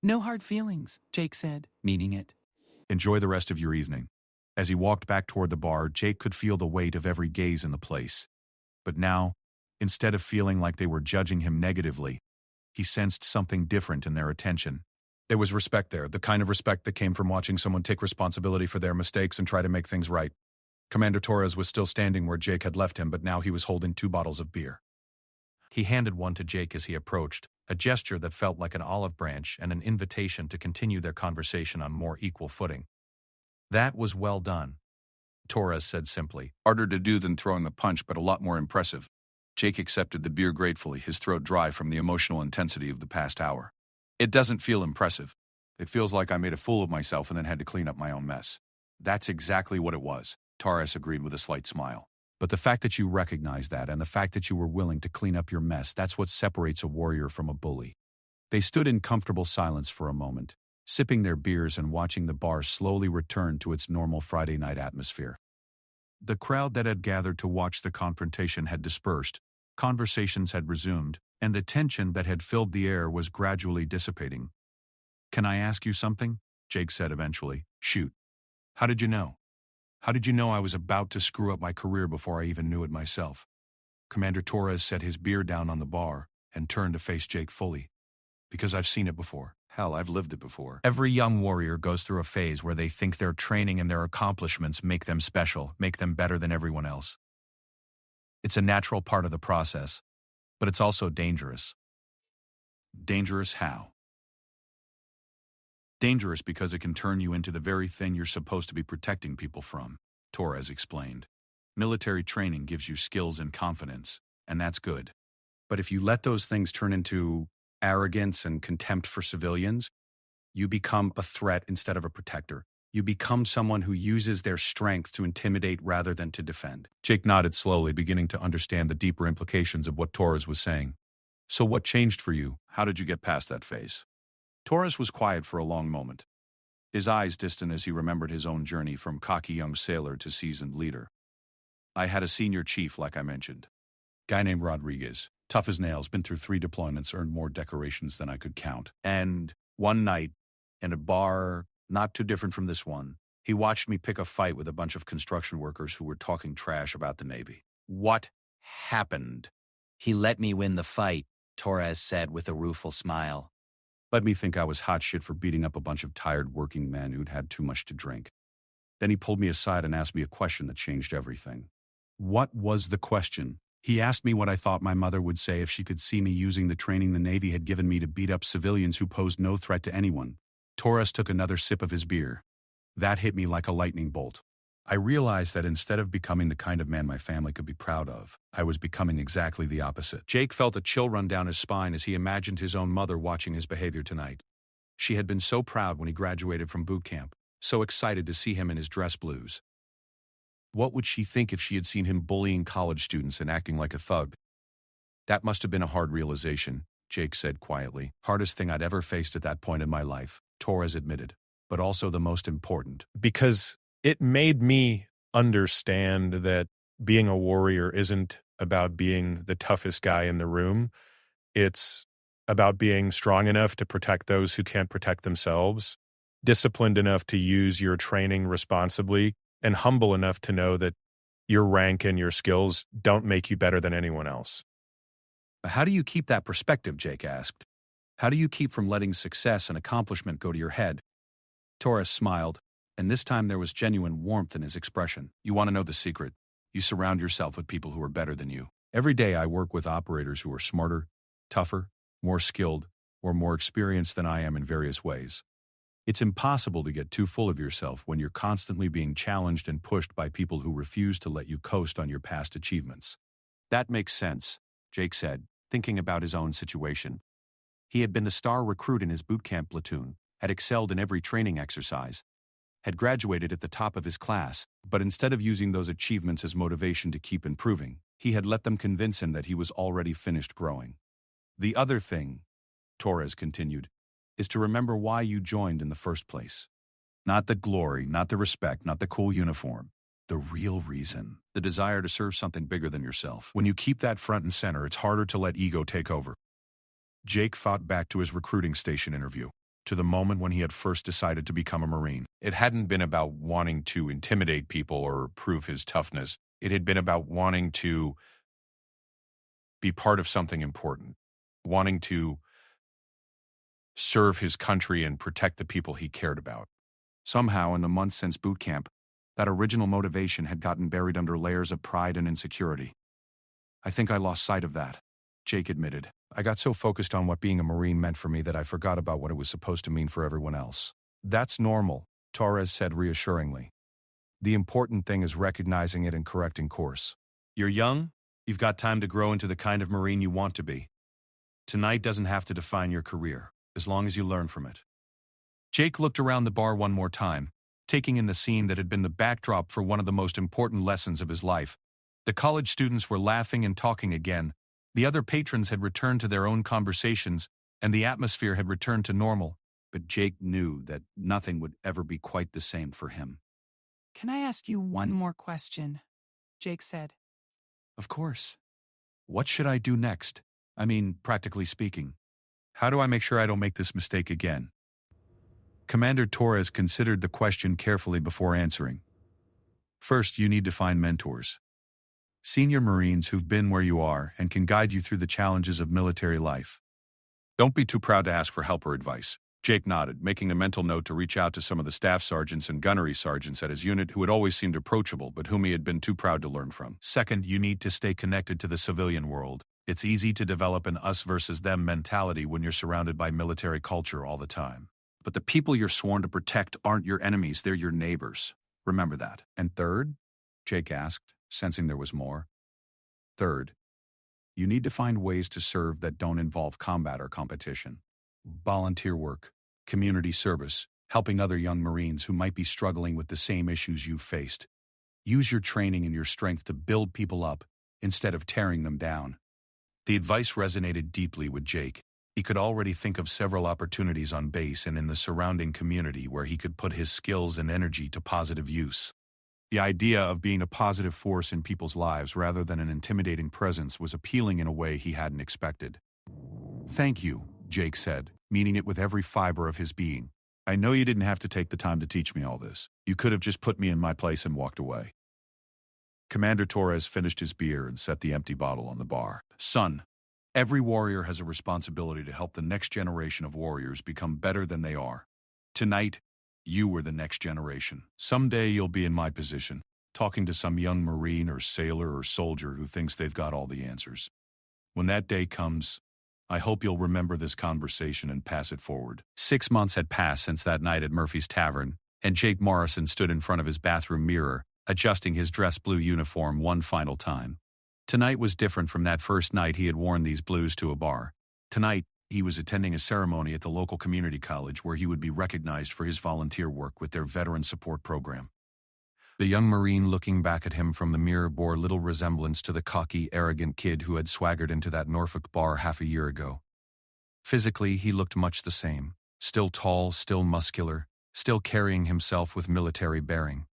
No hard feelings, Jake said, meaning it. Enjoy the rest of your evening. As he walked back toward the bar, Jake could feel the weight of every gaze in the place. But now, instead of feeling like they were judging him negatively, he sensed something different in their attention. There was respect there, the kind of respect that came from watching someone take responsibility for their mistakes and try to make things right. Commander Torres was still standing where Jake had left him, but now he was holding 2 bottles of beer. He handed one to Jake as he approached, a gesture that felt like an olive branch and an invitation to continue their conversation on more equal footing. That was well done, Torres said simply. Harder to do than throwing a punch, but a lot more impressive. Jake accepted the beer gratefully, his throat dry from the emotional intensity of the past hour. It doesn't feel impressive. It feels like I made a fool of myself and then had to clean up my own mess. That's exactly what it was, Torres agreed with a slight smile. But the fact that you recognize that and the fact that you were willing to clean up your mess, that's what separates a warrior from a bully. They stood in comfortable silence for a moment, sipping their beers and watching the bar slowly return to its normal Friday night atmosphere. The crowd that had gathered to watch the confrontation had dispersed, conversations had resumed, and the tension that had filled the air was gradually dissipating. Can I ask you something? Jake said eventually. Shoot. How did you know? How did you know I was about to screw up my career before I even knew it myself? Commander Torres set his beer down on the bar and turned to face Jake fully. Because I've seen it before. Hell, I've lived it before. Every young warrior goes through a phase where they think their training and their accomplishments make them special, make them better than everyone else. It's a natural part of the process, but it's also dangerous. Dangerous how? Dangerous because it can turn you into the very thing you're supposed to be protecting people from, Torres explained. Military training gives you skills and confidence, and that's good. But if you let those things turn into arrogance and contempt for civilians, you become a threat instead of a protector. You become someone who uses their strength to intimidate rather than to defend. Jake nodded slowly, beginning to understand the deeper implications of what Torres was saying. So what changed for you? How did you get past that phase? Torres was quiet for a long moment, his eyes distant as he remembered his own journey from cocky young sailor to seasoned leader. I had a senior chief, like I mentioned. Guy named Rodriguez. Tough as nails, been through 3 deployments, earned more decorations than I could count. And one night, in a bar not too different from this one, he watched me pick a fight with a bunch of construction workers who were talking trash about the Navy. What happened? He let me win the fight, Torres said with a rueful smile. Let me think I was hot shit for beating up a bunch of tired working men who'd had too much to drink. Then he pulled me aside and asked me a question that changed everything. What was the question? He asked me what I thought my mother would say if she could see me using the training the Navy had given me to beat up civilians who posed no threat to anyone. Torres took another sip of his beer. That hit me like a lightning bolt. I realized that instead of becoming the kind of man my family could be proud of, I was becoming exactly the opposite. Jake felt a chill run down his spine as he imagined his own mother watching his behavior tonight. She had been so proud when he graduated from boot camp, so excited to see him in his dress blues. What would she think if she had seen him bullying college students and acting like a thug? That must have been a hard realization, Jake said quietly. Hardest thing I'd ever faced at that point in my life, Torres admitted, but also the most important. Because it made me understand that being a warrior isn't about being the toughest guy in the room. It's about being strong enough to protect those who can't protect themselves, disciplined enough to use your training responsibly, and humble enough to know that your rank and your skills don't make you better than anyone else. How do you keep that perspective, Jake asked. How do you keep from letting success and accomplishment go to your head? Torres smiled, and this time there was genuine warmth in his expression. You want to know the secret? You surround yourself with people who are better than you. Every day I work with operators who are smarter, tougher, more skilled, or more experienced than I am in various ways. It's impossible to get too full of yourself when you're constantly being challenged and pushed by people who refuse to let you coast on your past achievements. That makes sense, Jake said, thinking about his own situation. He had been the star recruit in his boot camp platoon, had excelled in every training exercise, had graduated at the top of his class, but instead of using those achievements as motivation to keep improving, he had let them convince him that he was already finished growing. The other thing, Torres continued, is to remember why you joined in the first place. Not the glory, not the respect, not the cool uniform. The real reason. The desire to serve something bigger than yourself. When you keep that front and center, it's harder to let ego take over. Jake thought back to his recruiting station interview, to the moment when he had first decided to become a Marine. It hadn't been about wanting to intimidate people or prove his toughness. It had been about wanting to be part of something important, wanting to serve his country and protect the people he cared about. Somehow, in the months since boot camp, that original motivation had gotten buried under layers of pride and insecurity. I think I lost sight of that, Jake admitted. I got so focused on what being a Marine meant for me that I forgot about what it was supposed to mean for everyone else. That's normal, Torres said reassuringly. The important thing is recognizing it and correcting course. You're young, you've got time to grow into the kind of Marine you want to be. Tonight doesn't have to define your career, as long as you learn from it. Jake looked around the bar one more time, taking in the scene that had been the backdrop for one of the most important lessons of his life. The college students were laughing and talking again. The other patrons had returned to their own conversations, and the atmosphere had returned to normal. But Jake knew that nothing would ever be quite the same for him. Can I ask you one more question? Jake said. Of course. What should I do next? I mean, practically speaking. How do I make sure I don't make this mistake again? Commander Torres considered the question carefully before answering. First, you need to find mentors. Senior Marines who've been where you are and can guide you through the challenges of military life. Don't be too proud to ask for help or advice. Jake nodded, making a mental note to reach out to some of the staff sergeants and gunnery sergeants at his unit who had always seemed approachable but whom he had been too proud to learn from. Second, you need to stay connected to the civilian world. It's easy to develop an us versus them mentality when you're surrounded by military culture all the time. But the people you're sworn to protect aren't your enemies, they're your neighbors. Remember that. And third, Jake asked, sensing there was more. Third, you need to find ways to serve that don't involve combat or competition. Volunteer work, community service, helping other young Marines who might be struggling with the same issues you've faced. Use your training and your strength to build people up instead of tearing them down. The advice resonated deeply with Jake. He could already think of several opportunities on base and in the surrounding community where he could put his skills and energy to positive use. The idea of being a positive force in people's lives rather than an intimidating presence was appealing in a way he hadn't expected. "Thank you," Jake said, meaning it with every fiber of his being. "I know you didn't have to take the time to teach me all this. You could have just put me in my place and walked away." Commander Torres finished his beer and set the empty bottle on the bar. "Son," Every warrior has a responsibility to help the next generation of warriors become better than they are. Tonight, you were the next generation. Someday you'll be in my position, talking to some young Marine or sailor or soldier who thinks they've got all the answers. When that day comes, I hope you'll remember this conversation and pass it forward. 6 months had passed since that night at Murphy's Tavern, and Jake Morrison stood in front of his bathroom mirror, adjusting his dress blue uniform one final time. Tonight was different from that first night he had worn these blues to a bar. Tonight, he was attending a ceremony at the local community college where he would be recognized for his volunteer work with their veteran support program. The young Marine looking back at him from the mirror bore little resemblance to the cocky, arrogant kid who had swaggered into that Norfolk bar half a year ago. Physically, he looked much the same, still tall, still muscular, still carrying himself with military bearing.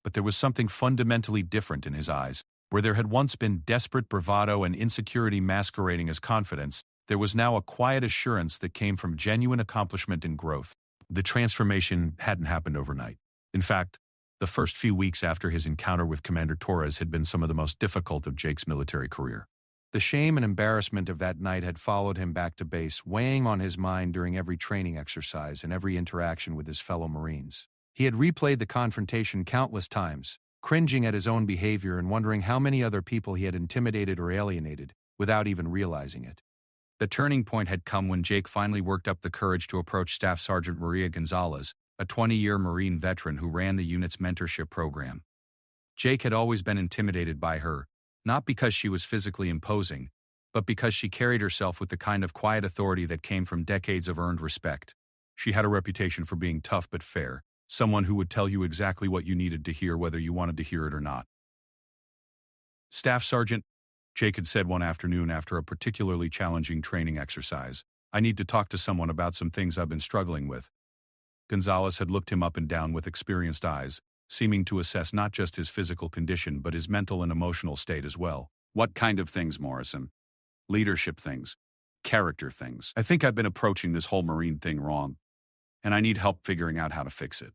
But there was something fundamentally different in his eyes. Where there had once been desperate bravado and insecurity masquerading as confidence, there was now a quiet assurance that came from genuine accomplishment and growth. The transformation hadn't happened overnight. In fact, the first few weeks after his encounter with Commander Torres had been some of the most difficult of Jake's military career. The shame and embarrassment of that night had followed him back to base, weighing on his mind during every training exercise and every interaction with his fellow Marines. He had replayed the confrontation countless times, cringing at his own behavior and wondering how many other people he had intimidated or alienated, without even realizing it. The turning point had come when Jake finally worked up the courage to approach Staff Sergeant Maria Gonzalez, a 20-year Marine veteran who ran the unit's mentorship program. Jake had always been intimidated by her, not because she was physically imposing, but because she carried herself with the kind of quiet authority that came from decades of earned respect. She had a reputation for being tough but fair, someone who would tell you exactly what you needed to hear whether you wanted to hear it or not. "Staff Sergeant," Jake had said one afternoon after a particularly challenging training exercise, "I need to talk to someone about some things I've been struggling with." Gonzalez had looked him up and down with experienced eyes, seeming to assess not just his physical condition but his mental and emotional state as well. "What kind of things, Morrison?" "Leadership things. Character things. I think I've been approaching this whole Marine thing wrong, and I need help figuring out how to fix it."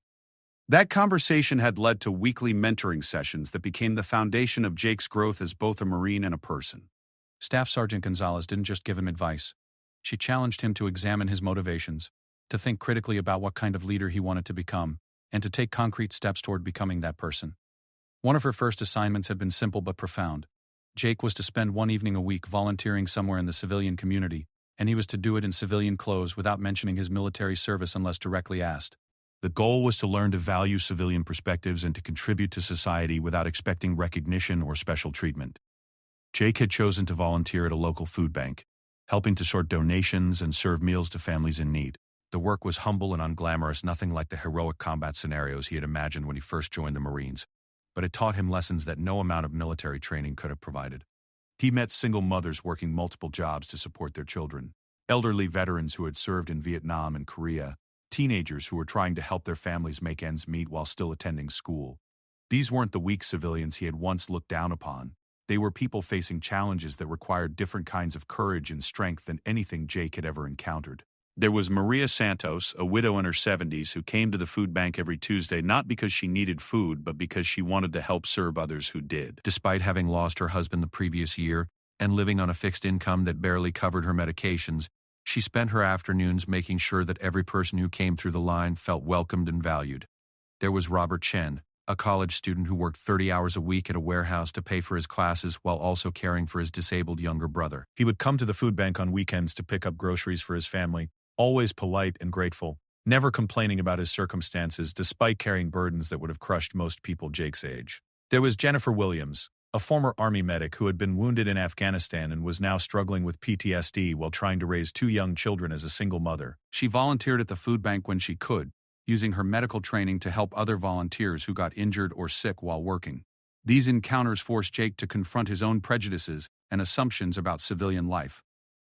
That conversation had led to weekly mentoring sessions that became the foundation of Jake's growth as both a Marine and a person. Staff Sergeant Gonzalez didn't just give him advice. She challenged him to examine his motivations, to think critically about what kind of leader he wanted to become, and to take concrete steps toward becoming that person. One of her first assignments had been simple but profound. Jake was to spend one evening a week volunteering somewhere in the civilian community, and he was to do it in civilian clothes without mentioning his military service unless directly asked. The goal was to learn to value civilian perspectives and to contribute to society without expecting recognition or special treatment. Jake had chosen to volunteer at a local food bank, helping to sort donations and serve meals to families in need. The work was humble and unglamorous, nothing like the heroic combat scenarios he had imagined when he first joined the Marines, but it taught him lessons that no amount of military training could have provided. He met single mothers working multiple jobs to support their children, elderly veterans who had served in Vietnam and Korea, teenagers who were trying to help their families make ends meet while still attending school. These weren't the weak civilians he had once looked down upon. They were people facing challenges that required different kinds of courage and strength than anything Jake had ever encountered. There was Maria Santos, a widow in her 70s who came to the food bank every Tuesday not because she needed food, but because she wanted to help serve others who did. Despite having lost her husband the previous year and living on a fixed income that barely covered her medications, she spent her afternoons making sure that every person who came through the line felt welcomed and valued. There was Robert Chen, a college student who worked 30 hours a week at a warehouse to pay for his classes while also caring for his disabled younger brother. He would come to the food bank on weekends to pick up groceries for his family, always polite and grateful, never complaining about his circumstances despite carrying burdens that would have crushed most people Jake's age. There was Jennifer Williams, a former Army medic who had been wounded in Afghanistan and was now struggling with PTSD while trying to raise 2 young children as a single mother. She volunteered at the food bank when she could, using her medical training to help other volunteers who got injured or sick while working. These encounters forced Jake to confront his own prejudices and assumptions about civilian life.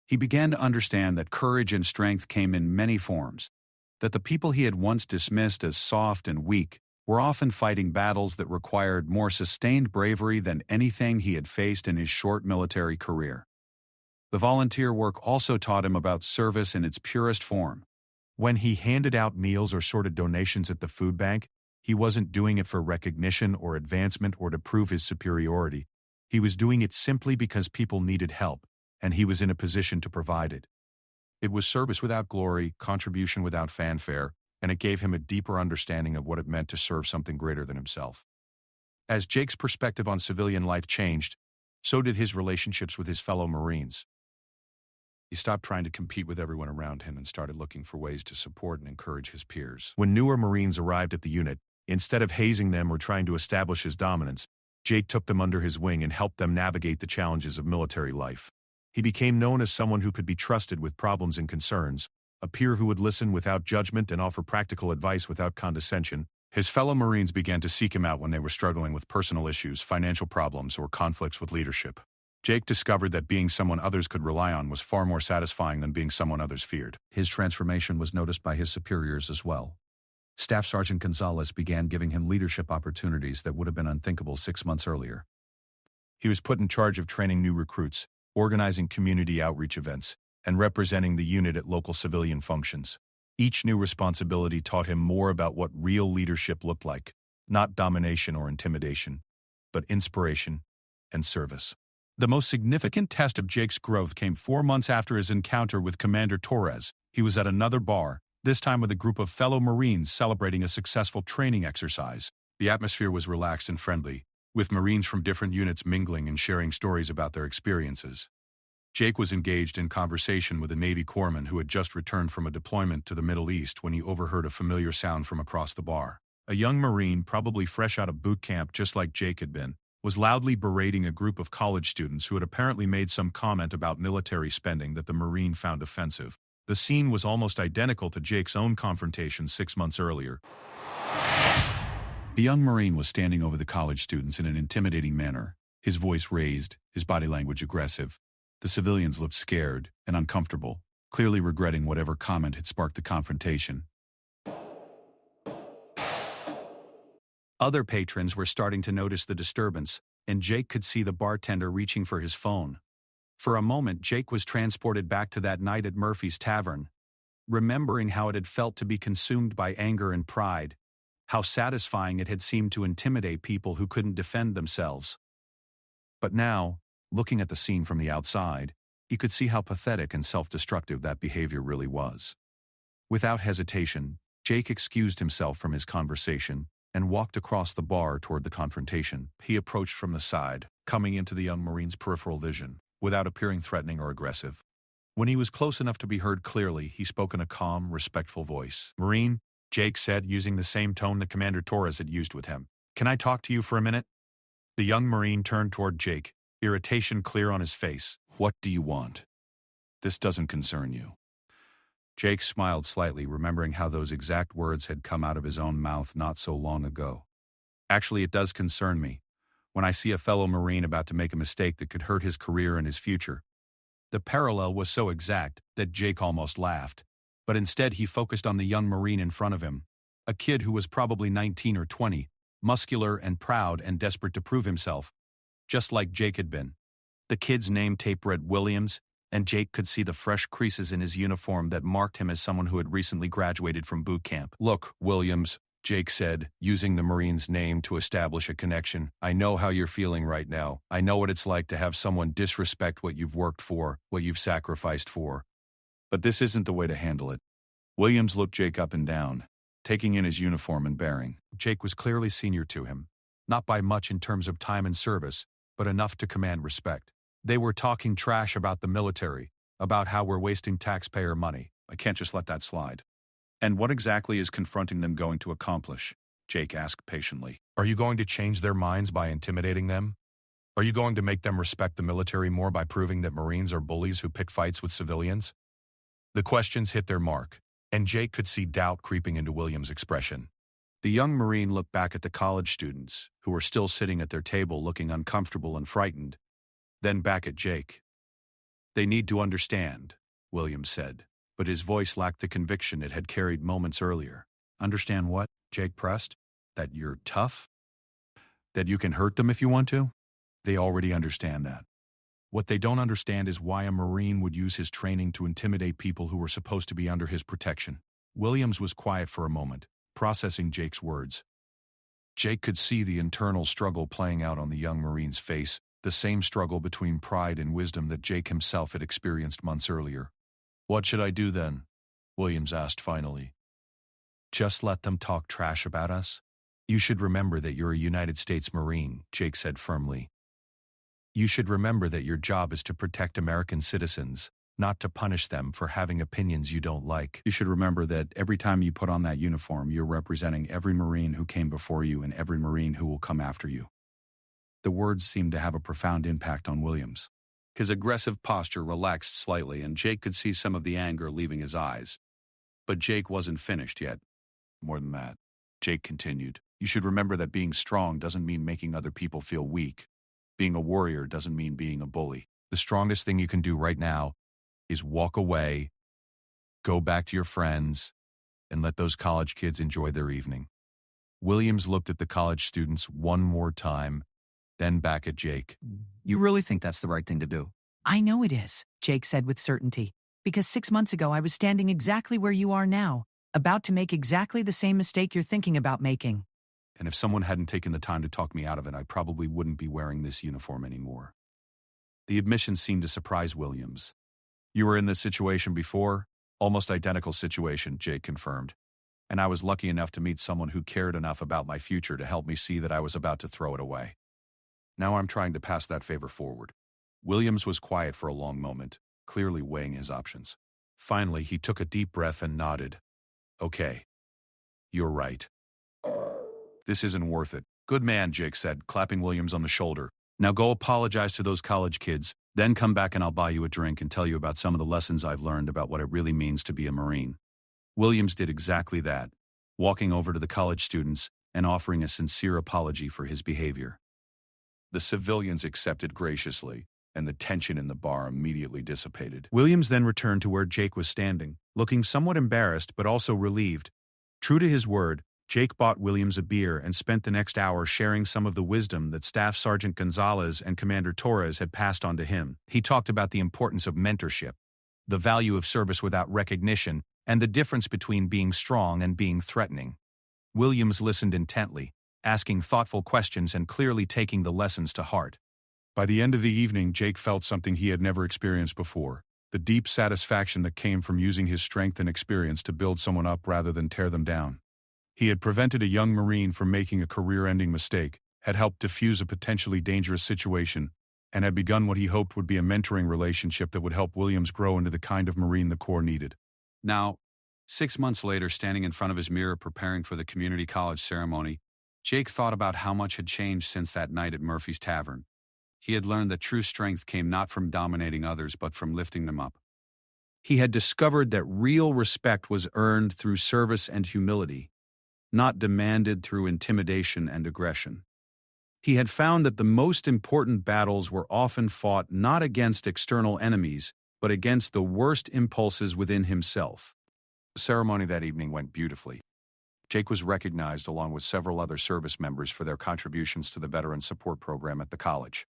He began to understand that courage and strength came in many forms, that the people he had once dismissed as soft and weak were often fighting battles that required more sustained bravery than anything he had faced in his short military career. The volunteer work also taught him about service in its purest form. When he handed out meals or sorted donations at the food bank, he wasn't doing it for recognition or advancement or to prove his superiority. He was doing it simply because people needed help, and he was in a position to provide it. It was service without glory, contribution without fanfare, and it gave him a deeper understanding of what it meant to serve something greater than himself. As Jake's perspective on civilian life changed, so did his relationships with his fellow Marines. He stopped trying to compete with everyone around him and started looking for ways to support and encourage his peers. When newer Marines arrived at the unit, instead of hazing them or trying to establish his dominance, Jake took them under his wing and helped them navigate the challenges of military life. He became known as someone who could be trusted with problems and concerns, a peer who would listen without judgment and offer practical advice without condescension. His fellow Marines began to seek him out when they were struggling with personal issues, financial problems, or conflicts with leadership. Jake discovered that being someone others could rely on was far more satisfying than being someone others feared. His transformation was noticed by his superiors as well. Staff Sergeant Gonzalez began giving him leadership opportunities that would have been unthinkable 6 months earlier. He was put in charge of training new recruits, organizing community outreach events, and representing the unit at local civilian functions. Each new responsibility taught him more about what real leadership looked like, not domination or intimidation, but inspiration and service. The most significant test of Jake's growth came 4 months after his encounter with Commander Torres. He was at another bar, this time with a group of fellow Marines celebrating a successful training exercise. The atmosphere was relaxed and friendly, with Marines from different units mingling and sharing stories about their experiences. Jake was engaged in conversation with a Navy corpsman who had just returned from a deployment to the Middle East when he overheard a familiar sound from across the bar. A young Marine, probably fresh out of boot camp just like Jake had been, was loudly berating a group of college students who had apparently made some comment about military spending that the Marine found offensive. The scene was almost identical to Jake's own confrontation 6 months earlier. The young Marine was standing over the college students in an intimidating manner, his voice raised, his body language aggressive. The civilians looked scared and uncomfortable, clearly regretting whatever comment had sparked the confrontation. Other patrons were starting to notice the disturbance, and Jake could see the bartender reaching for his phone. For a moment, Jake was transported back to that night at Murphy's Tavern, remembering how it had felt to be consumed by anger and pride, how satisfying it had seemed to intimidate people who couldn't defend themselves. But now, looking at the scene from the outside, he could see how pathetic and self-destructive that behavior really was. Without hesitation, Jake excused himself from his conversation and walked across the bar toward the confrontation. He approached from the side, coming into the young Marine's peripheral vision, without appearing threatening or aggressive. When he was close enough to be heard clearly, he spoke in a calm, respectful voice. "Marine," Jake said, using the same tone that Commander Torres had used with him. "Can I talk to you for a minute?" The young Marine turned toward Jake, irritation clear on his face. "What do you want? This doesn't concern you." Jake smiled slightly, remembering how those exact words had come out of his own mouth not so long ago. "Actually, it does concern me. When I see a fellow Marine about to make a mistake that could hurt his career and his future." The parallel was so exact that Jake almost laughed, but instead he focused on the young Marine in front of him, a kid who was probably 19 or 20, muscular and proud and desperate to prove himself, just like Jake had been. The kid's name tape read Williams, and Jake could see the fresh creases in his uniform that marked him as someone who had recently graduated from boot camp. "Look, Williams," Jake said, using the Marine's name to establish a connection. "I know how you're feeling right now. I know what it's like to have someone disrespect what you've worked for, what you've sacrificed for. But this isn't the way to handle it." Williams looked Jake up and down, taking in his uniform and bearing. Jake was clearly senior to him, not by much in terms of time and service, but enough to command respect. They were talking trash about the military, about how we're wasting taxpayer money. I can't just let that slide. "And what exactly is confronting them going to accomplish?" Jake asked patiently. "Are you going to change their minds by intimidating them? Are you going to make them respect the military more by proving that Marines are bullies who pick fights with civilians?" The questions hit their mark, and Jake could see doubt creeping into Williams' expression. The young Marine looked back at the college students, who were still sitting at their table looking uncomfortable and frightened, then back at Jake. "They need to understand," Williams said, but his voice lacked the conviction it had carried moments earlier. "Understand what?" Jake pressed. "That you're tough? That you can hurt them if you want to? They already understand that. What they don't understand is why a Marine would use his training to intimidate people who were supposed to be under his protection." Williams was quiet for a moment, processing Jake's words. Jake could see the internal struggle playing out on the young Marine's face, The same struggle between pride and wisdom that Jake himself had experienced months earlier. What should I do then? Williams asked finally. Just let them talk trash about us? You should remember that you're a United States Marine, Jake said firmly. You should remember that your job is to protect American citizens, not to punish them for having opinions you don't like. You should remember that every time you put on that uniform, you're representing every Marine who came before you and every Marine who will come after you. The words seemed to have a profound impact on Williams. His aggressive posture relaxed slightly, and Jake could see some of the anger leaving his eyes. But Jake wasn't finished yet. More than that, Jake continued, you should remember that being strong doesn't mean making other people feel weak. Being a warrior doesn't mean being a bully. The strongest thing you can do right now is walk away, go back to your friends, and let those college kids enjoy their evening. Williams looked at the college students one more time, then back at Jake. You really think that's the right thing to do? I know it is, Jake said with certainty, because 6 months ago I was standing exactly where you are now, about to make exactly the same mistake you're thinking about making. And if someone hadn't taken the time to talk me out of it, I probably wouldn't be wearing this uniform anymore. The admission seemed to surprise Williams. You were in this situation before? Almost identical situation, Jake confirmed. And I was lucky enough to meet someone who cared enough about my future to help me see that I was about to throw it away. Now I'm trying to pass that favor forward. Williams was quiet for a long moment, clearly weighing his options. Finally, he took a deep breath and nodded. Okay. You're right. This isn't worth it. Good man, Jake said, clapping Williams on the shoulder. Now go apologize to those college kids, then come back and I'll buy you a drink and tell you about some of the lessons I've learned about what it really means to be a Marine. Williams did exactly that, walking over to the college students and offering a sincere apology for his behavior. The civilians accepted graciously, and the tension in the bar immediately dissipated. Williams then returned to where Jake was standing, looking somewhat embarrassed but also relieved. True to his word, Jake bought Williams a beer and spent the next hour sharing some of the wisdom that Staff Sergeant Gonzalez and Commander Torres had passed on to him. He talked about the importance of mentorship, the value of service without recognition, and the difference between being strong and being threatening. Williams listened intently, asking thoughtful questions and clearly taking the lessons to heart. By the end of the evening, Jake felt something he had never experienced before, the deep satisfaction that came from using his strength and experience to build someone up rather than tear them down. He had prevented a young Marine from making a career-ending mistake, had helped defuse a potentially dangerous situation, and had begun what he hoped would be a mentoring relationship that would help Williams grow into the kind of Marine the Corps needed. Now, 6 months later, standing in front of his mirror preparing for the community college ceremony, Jake thought about how much had changed since that night at Murphy's Tavern. He had learned that true strength came not from dominating others but from lifting them up. He had discovered that real respect was earned through service and humility, not demanded through intimidation and aggression. He had found that the most important battles were often fought not against external enemies, but against the worst impulses within himself. The ceremony that evening went beautifully. Jake was recognized along with several other service members for their contributions to the Veteran Support Program at the college.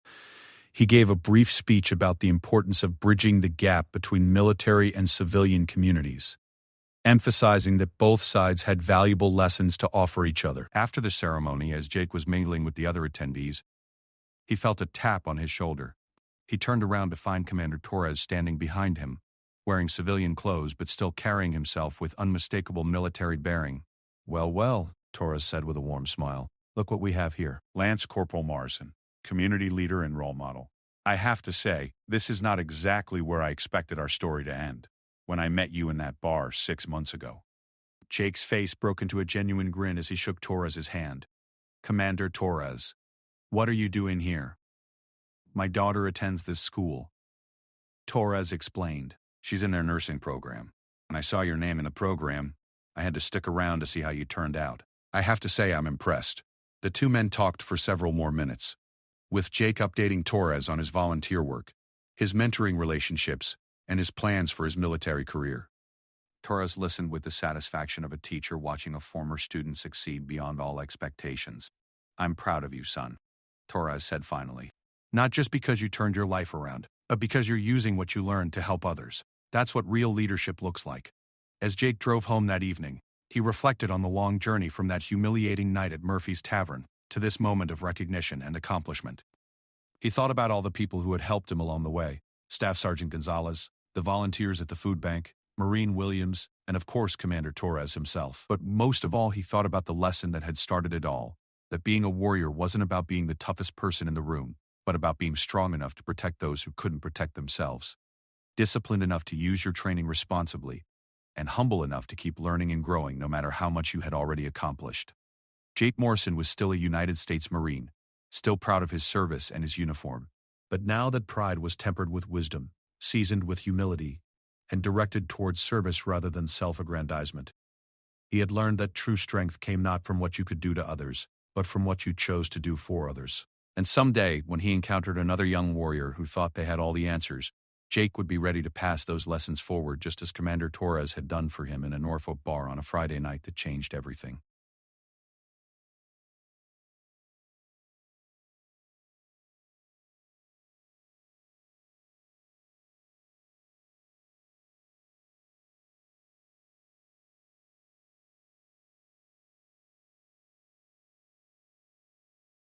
He gave a brief speech about the importance of bridging the gap between military and civilian communities, emphasizing that both sides had valuable lessons to offer each other. After the ceremony, as Jake was mingling with the other attendees, he felt a tap on his shoulder. He turned around to find Commander Torres standing behind him, wearing civilian clothes but still carrying himself with unmistakable military bearing. Well, well, Torres said with a warm smile. Look what we have here. Lance Corporal Morrison, community leader and role model. I have to say, this is not exactly where I expected our story to end, when I met you in that bar 6 months ago. Jake's face broke into a genuine grin as he shook Torres's hand. Commander Torres, what are you doing here? My daughter attends this school. Torres explained. She's in their nursing program. When I saw your name in the program, I had to stick around to see how you turned out. I have to say I'm impressed. The two men talked for several more minutes, with Jake updating Torres on his volunteer work, his mentoring relationships, and his plans for his military career. Torres listened with the satisfaction of a teacher watching a former student succeed beyond all expectations. I'm proud of you, son, Torres said finally. Not just because you turned your life around, but because you're using what you learned to help others. That's what real leadership looks like. As Jake drove home that evening, he reflected on the long journey from that humiliating night at Murphy's Tavern to this moment of recognition and accomplishment. He thought about all the people who had helped him along the way: Staff Sergeant Gonzalez, the volunteers at the food bank, Marine Williams, and of course Commander Torres himself. But most of all, he thought about the lesson that had started it all, that being a warrior wasn't about being the toughest person in the room, but about being strong enough to protect those who couldn't protect themselves, disciplined enough to use your training responsibly, and humble enough to keep learning and growing no matter how much you had already accomplished. Jake Morrison was still a United States Marine, still proud of his service and his uniform. But now that pride was tempered with wisdom, seasoned with humility, and directed towards service rather than self-aggrandizement, he had learned that true strength came not from what you could do to others, but from what you chose to do for others. And someday, when he encountered another young warrior who thought they had all the answers, Jake would be ready to pass those lessons forward just as Commander Torres had done for him in a Norfolk bar on a Friday night that changed everything.